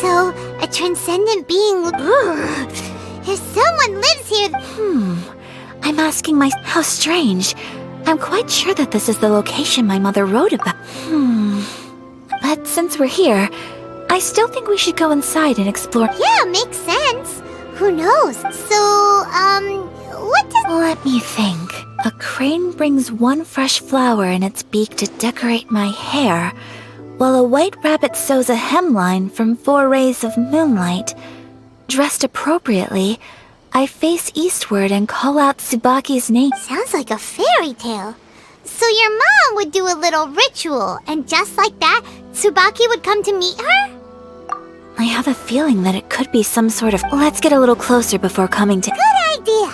So, a transcendent being... Ugh. If someone lives here... I'm asking how strange. I'm quite sure that this is the location my mother wrote about. But since we're here, I still think we should go inside and explore. Yeah, makes sense. Who knows? So, what does... Let me think. A crane brings one fresh flower in its beak to decorate my hair, while a white rabbit sews a hemline from 4 rays of moonlight. Dressed appropriately, I face eastward and call out Tsubaki's name. Sounds like a fairy tale. So your mom would do a little ritual, and just like that, Tsubaki would come to meet her? I have a feeling that it could be some sort of... Let's get a little closer before coming to... Good idea.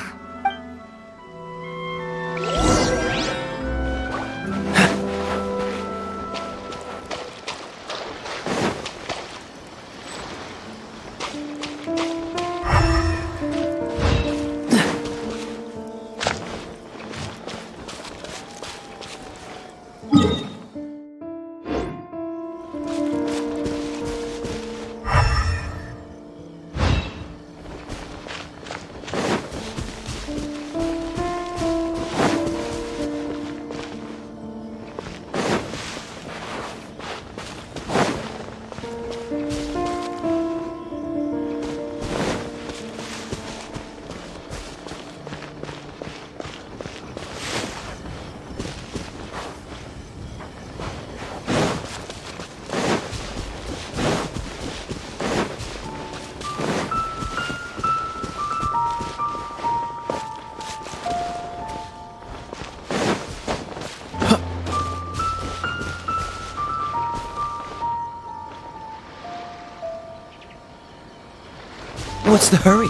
What's the hurry?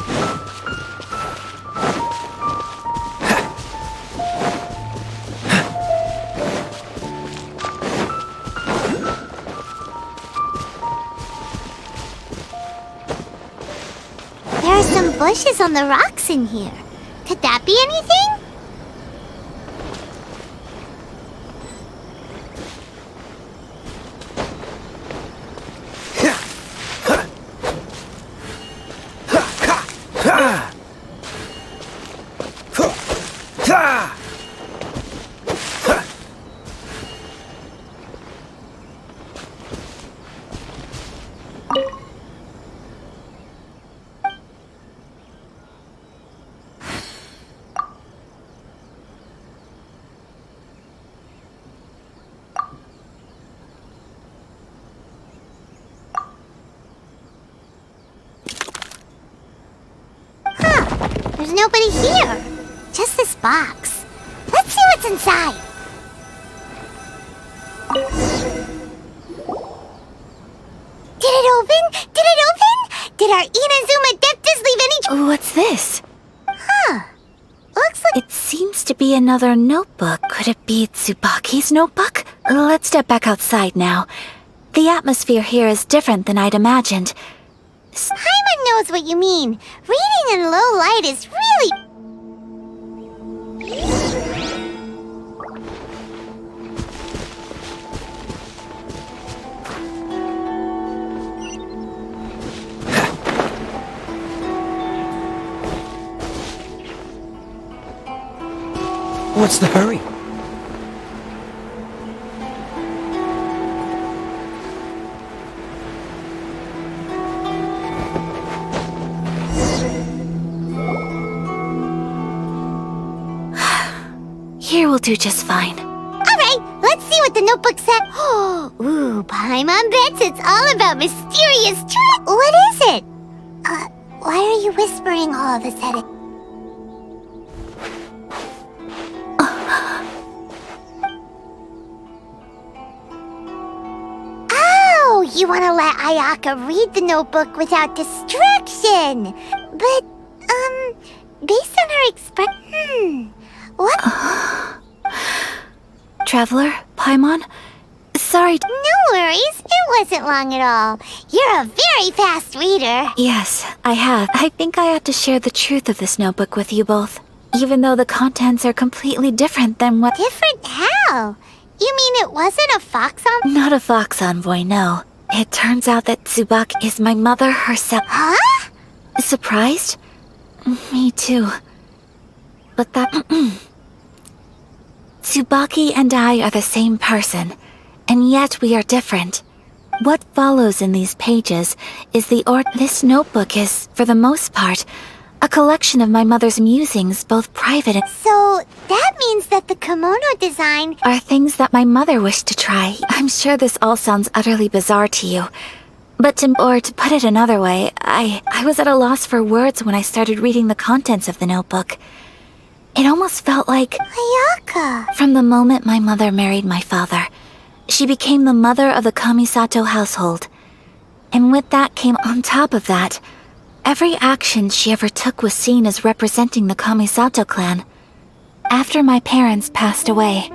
There are some bushes on the rocks in here. Could that be anything? There's nobody here. Just this box. Let's see what's inside. Did it open? Did it open? Did our Inazuma Adeptus leave any... What's this? Huh. Looks like... It seems to be another notebook. Could it be Tsubaki's notebook? Let's step back outside now. The atmosphere here is different than I'd imagined. Paimon knows what you mean. Reading in low light is really... What's the hurry? Here will do just fine. Alright, let's see what the notebook said. Ooh, Paimon bets it's all about mysterious truth. What is it? Why are you whispering all of a sudden? Oh, you want to let Ayaka read the notebook without distraction. But, based on her expression... What? Traveler, Paimon? Sorry. No worries, it wasn't long at all. You're a very fast reader. Yes, I have. I think I ought to share the truth of this notebook with you both, even though the contents are completely different than what... Different how? You mean it wasn't a fox envoy? Not a fox envoy, no. It turns out that Tsubaki is my mother herself. Huh? Surprised? Me too. But that... Tsubaki and I are the same person, and yet we are different. What follows in these pages is This notebook is, for the most part, a collection of my mother's musings, both private and... So, that means that the kimono design... are things that my mother wished to try. I'm sure this all sounds utterly bizarre to you. But to put it another way, I was at a loss for words when I started reading the contents of the notebook. It almost felt like... Ayaka! From the moment my mother married my father, she became the mother of the Kamisato household. And with that came on top of that, every action she ever took was seen as representing the Kamisato clan. After my parents passed away,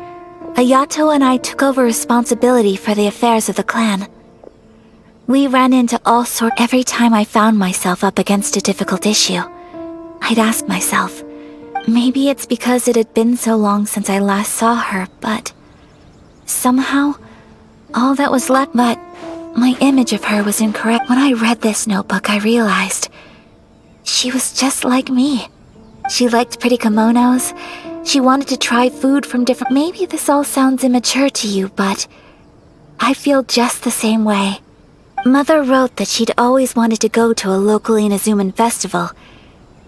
Ayato and I took over responsibility for the affairs of the clan. We ran into all sorts every time I found myself up against a difficult issue. I'd ask myself, maybe it's because it had been so long since I last saw her, but somehow, all that was left but my image of her was incorrect. When I read this notebook, I realized she was just like me. She liked pretty kimonos. She wanted to try food from different... Maybe this all sounds immature to you, but I feel just the same way. Mother wrote that she'd always wanted to go to a local Inazuman festival.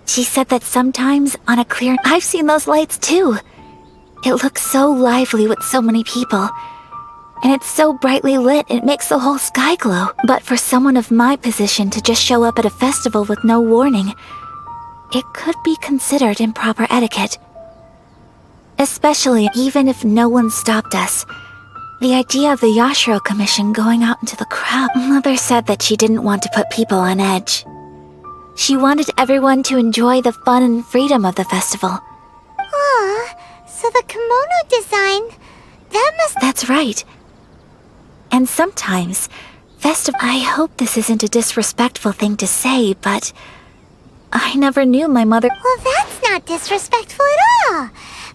She said that sometimes on a clear... I've seen those lights too. It looks so lively with so many people. And it's so brightly lit, it makes the whole sky glow. But for someone of my position to just show up at a festival with no warning, it could be considered improper etiquette. Especially even if no one stopped us. The idea of the Yashiro Commission going out into the crowd... Mother said that she didn't want to put people on edge. She wanted everyone to enjoy the fun and freedom of the festival. Aw, so the kimono design, that must... That's right. And sometimes, I hope this isn't a disrespectful thing to say, but I never knew my mother... Well, that's not disrespectful at all.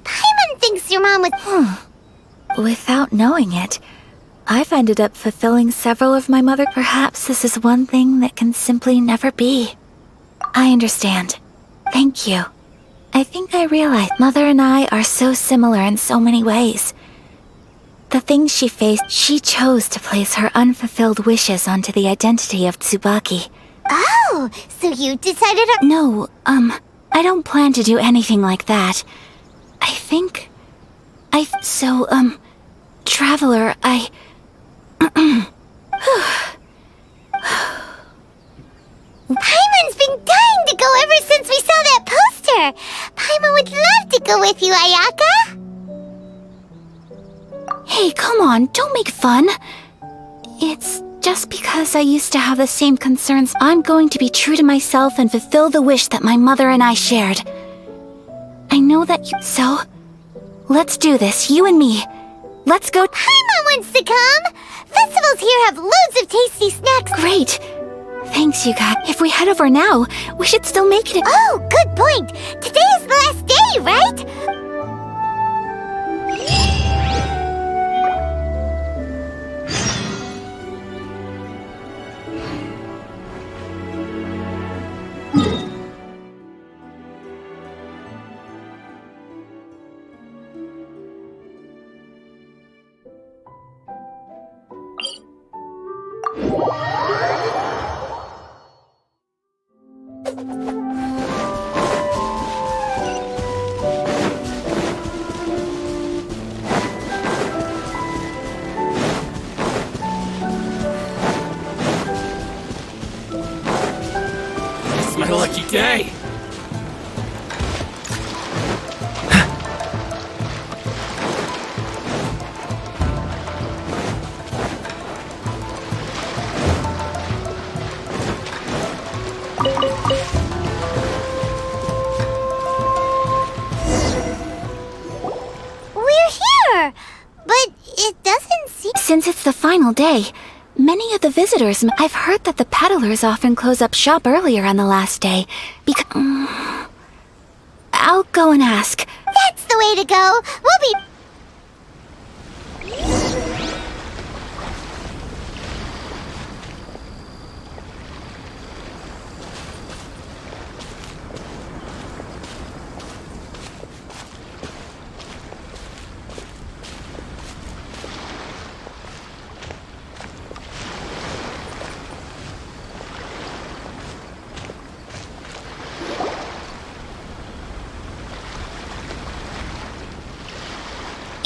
Paimon thinks your mom was... Without knowing it, I've ended up fulfilling several of my mother... Perhaps this is one thing that can simply never be. I understand. Thank you. I think I realize Mother and I are so similar in so many ways. The things she faced, she chose to place her unfulfilled wishes onto the identity of Tsubaki. Oh, so you decided on... No, I don't plan to do anything like that. I think... So, Traveler, Paimon's been dying to go ever since we saw that poster! Paimon would love to go with you, Ayaka! Hey, come on, don't make fun. It's just because I used to have the same concerns. I'm going to be true to myself and fulfill the wish that my mother and I shared. I know that you... So, let's do this, you and me. Let's go... Paimon wants to come! Festivals here have loads of tasty snacks! Great! Thanks, you guys. If we head over now, we should still make it... Oh, good point! Today is the last day, right? It's my lucky day! We're here! But it doesn't seem... Since it's the final day, many of the visitors... I've heard that the peddlers often close up shop earlier on the last day, because... I'll go and ask. That's the way to go! We'll be...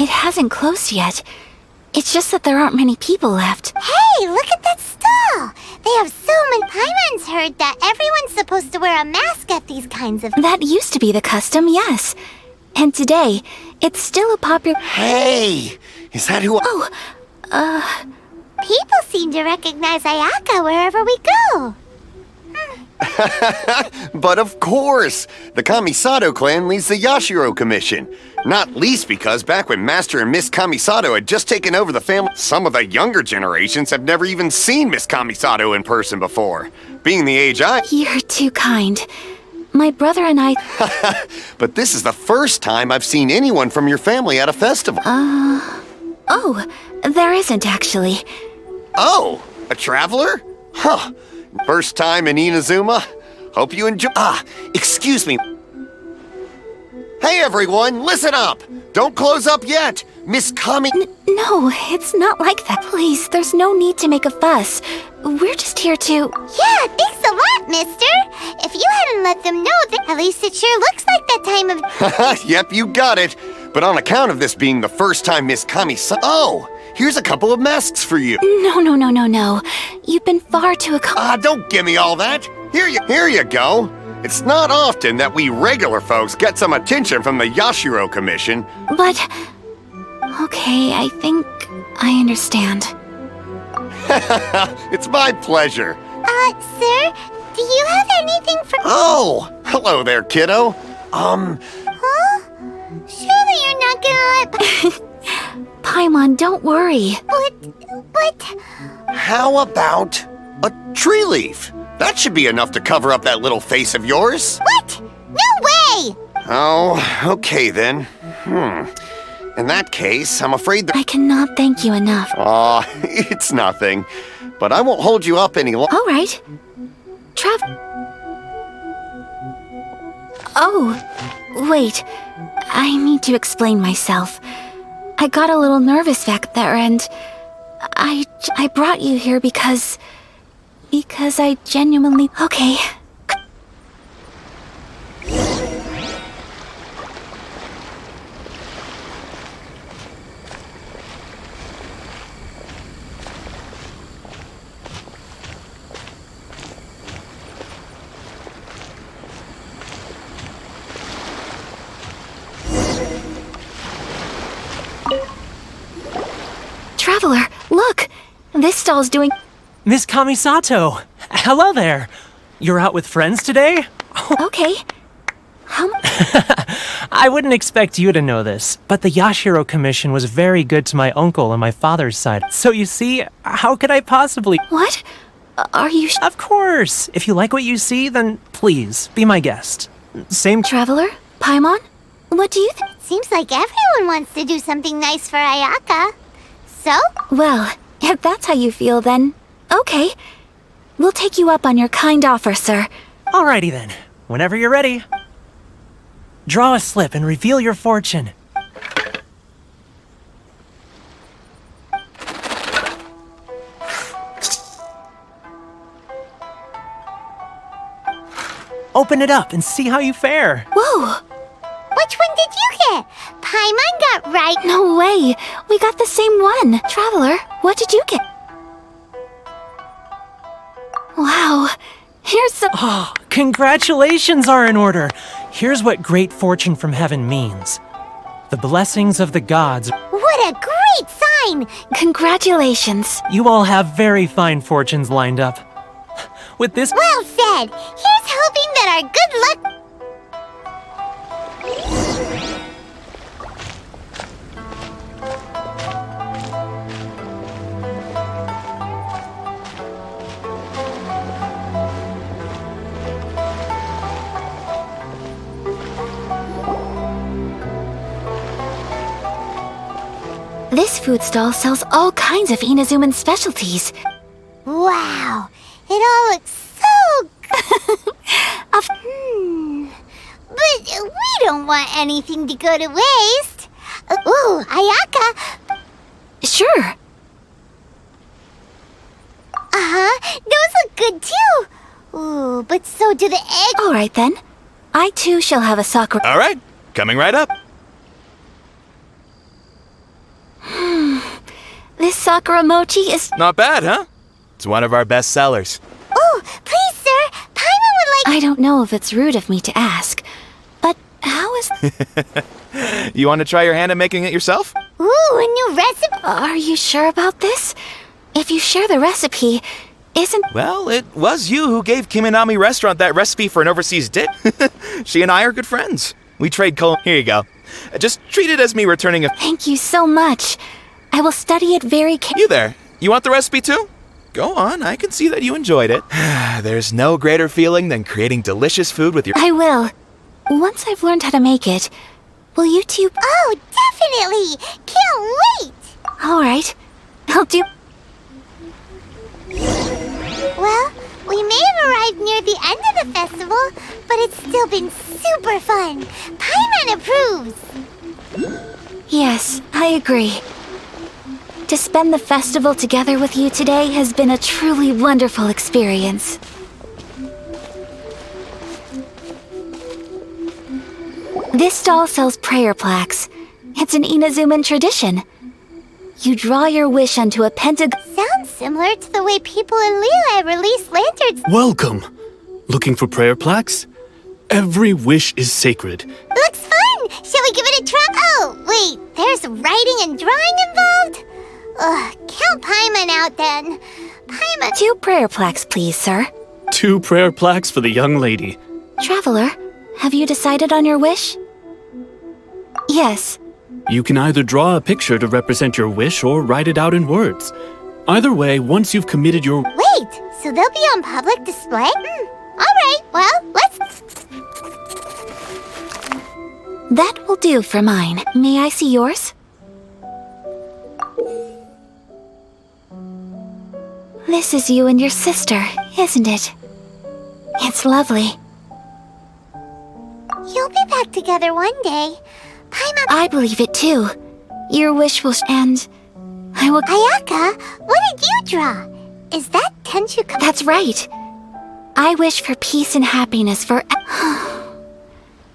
It hasn't closed yet. It's just that there aren't many people left. Hey, look at that stall! They have so many... Paimon's heard that everyone's supposed to wear a mask at these kinds of... That used to be the custom, yes. And today, it's still a popular... Hey! Is that who... Oh, People seem to recognize Ayaka wherever we go. But of course! The Kamisato clan leads the Yashiro Commission. Not least because back when Master and Miss Kamisato had just taken over the family, some of the younger generations have never even seen Miss Kamisato in person before. Being the age You're too kind. My brother and I... But this is the first time I've seen anyone from your family at a festival. Oh, there isn't actually. Oh, a traveler? Huh. First time in Inazuma? Hope you enjoy... excuse me. Hey everyone, listen up! Don't close up yet! Miss Kami... No, it's not like that. Please, there's no need to make a fuss. We're just here to... Yeah, thanks a lot, mister! If you hadn't let them know, then at least it sure looks like that time of... Yep, you got it. But on account of this being the first time Miss Kami-san... Oh, here's a couple of masks for you. No. You've been far too don't give me all that. Here you go. It's not often that we regular folks get some attention from the Yashiro Commission. But... Okay, I think I understand. It's my pleasure. Sir, Do you have anything for— Oh, hello there, kiddo. Huh? Surely you're not gonna let— Paimon, don't worry. But... How about a tree leaf? That should be enough to cover up that little face of yours. What? No way! Oh, okay then. In that case, I'm afraid that— I cannot thank you enough. Aw, it's nothing. But I won't hold you up any longer. All right. Oh, wait. I need to explain myself. I got a little nervous back there, and I brought you here because I genuinely— Okay. Traveler, look! This stall's doing— Miss Kamisato! Hello there! You're out with friends today? Okay. I wouldn't expect you to know this, but the Yashiro Commission was very good to my uncle on my father's side. So you see, how could I possibly— What? Are you— Of course! If you like what you see, then please, be my guest. Same— Traveler? Paimon? What do you think? Seems like everyone wants to do something nice for Ayaka. So? Well, if that's how you feel, then okay. We'll take you up on your kind offer, sir. Alrighty then. Whenever you're ready. Draw a slip and reveal your fortune. Open it up and see how you fare. Whoa! Which one did you get? Paimon got right. No way! We got the same one! Traveler, what did you get? Wow. Here's some— Oh, congratulations are in order. Here's what great fortune from heaven means. The blessings of the gods. What a great sign! Congratulations. You all have very fine fortunes lined up. With this— Well said! Here's hoping that our good luck— This food stall sells all kinds of Inazuman specialties. Wow! It all looks so good! But we don't want anything to go to waste! Ooh, Ayaka! Sure. Uh-huh, those look good too! Ooh, but so do the eggs! All right then. I too shall have a sakura— All right, coming right up. This sakura mochi is— Not bad, huh? It's one of our best sellers. Oh, please, sir! Paimon would like— I don't know if it's rude of me to ask, but how is— You want to try your hand at making it yourself? Ooh, a new recipe! Are you sure about this? If you share the recipe, isn't— Well, it was you who gave Kiminami Restaurant that recipe for an overseas dish. She and I are good friends. We trade Here you go. Just treat it as me returning a— Thank you so much. I will study it very carefully. You there. You want the recipe too? Go on, I can see that you enjoyed it. There's no greater feeling than creating delicious food with your— I will. Once I've learned how to make it, will you two— Oh, definitely! Can't wait! All right. I'll do— Well, we may have arrived near the end of the festival, but it's still been super fun. Paimon approves! Yes, I agree. To spend the festival together with you today has been a truly wonderful experience. This stall sells prayer plaques. It's an Inazuman tradition. You draw your wish onto a pentagon— Sounds similar to the way people in Liyue release lanterns. Welcome! Looking for prayer plaques? Every wish is sacred. Looks fun! Shall we give it a try? Oh, wait, there's writing and drawing involved? Ugh, count Paimon out then. Paimon— 2 prayer plaques, please, sir. 2 prayer plaques for the young lady. Traveler, have you decided on your wish? Yes. You can either draw a picture to represent your wish or write it out in words. Either way, once you've committed your... Wait, so they'll be on public display? Alright, well, let's... That will do for mine. May I see yours? This is you and your sister, isn't it? It's lovely. You'll be back together one day. I believe it too. Your wish will and I will... Ayaka, what did you draw? Is that Tenshu... That's right. I wish for peace and happiness for...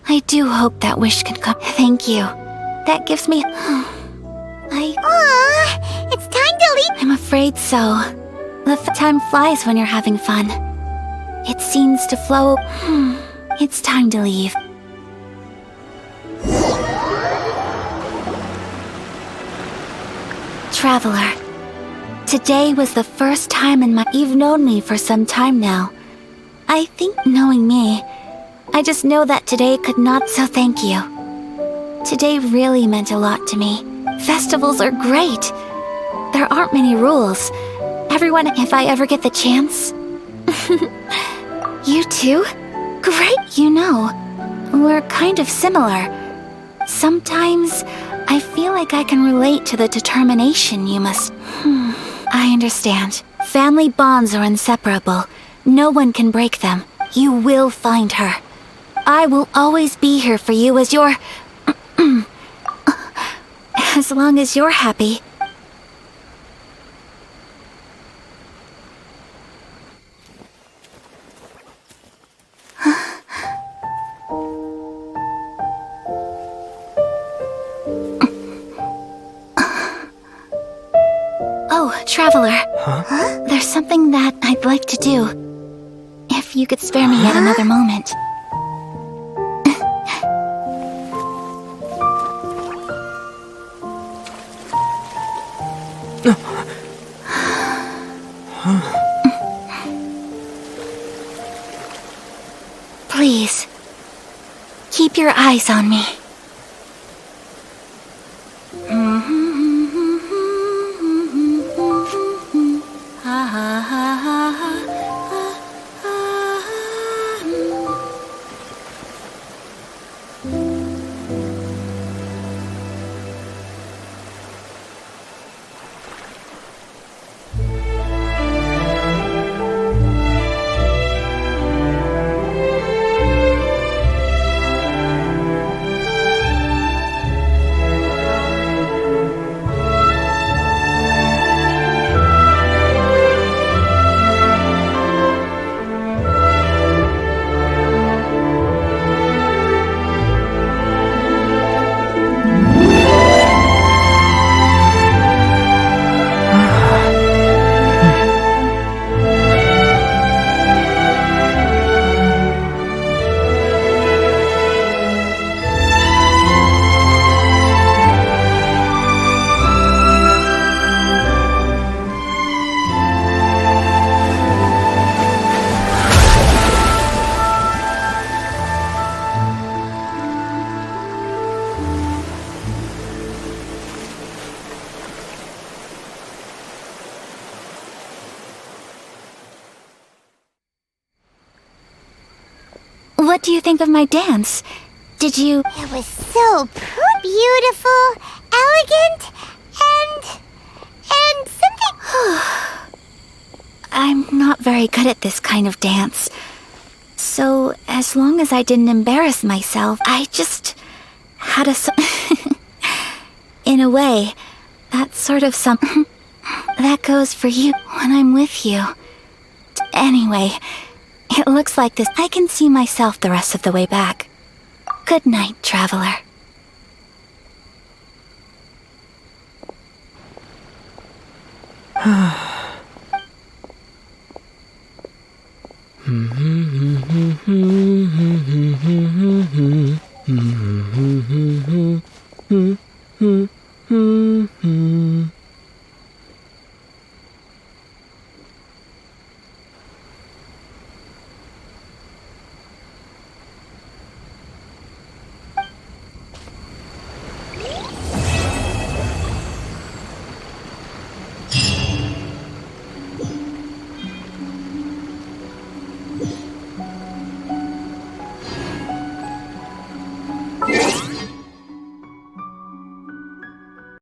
I do hope that wish can come. Thank you. That gives me... Aww, it's time to leave. I'm afraid so. The time flies when you're having fun. It seems to flow... It's time to leave. Traveler, today was the first time in my... You've known me for some time now. I think knowing me, I just know that today could not, so thank you. Today really meant a lot to me. Festivals are great. There aren't many rules. Everyone, if I ever get the chance... You too? Great, you know. We're kind of similar. Sometimes... I feel like I can relate to the determination you must... I understand. Family bonds are inseparable. No one can break them. You will find her. I will always be here for you as your... as long as you're happy. Traveler, there's something that I'd like to do. If you could spare me yet another moment. Please, keep your eyes on me. What do you think of my dance? Did you... It was so beautiful, elegant, and something... I'm not very good at this kind of dance. So, as long as I didn't embarrass myself, I just had a... In a way, that's sort of something that goes for you when I'm with you. Anyway, it looks like this. I can see myself the rest of the way back. Good night, traveler.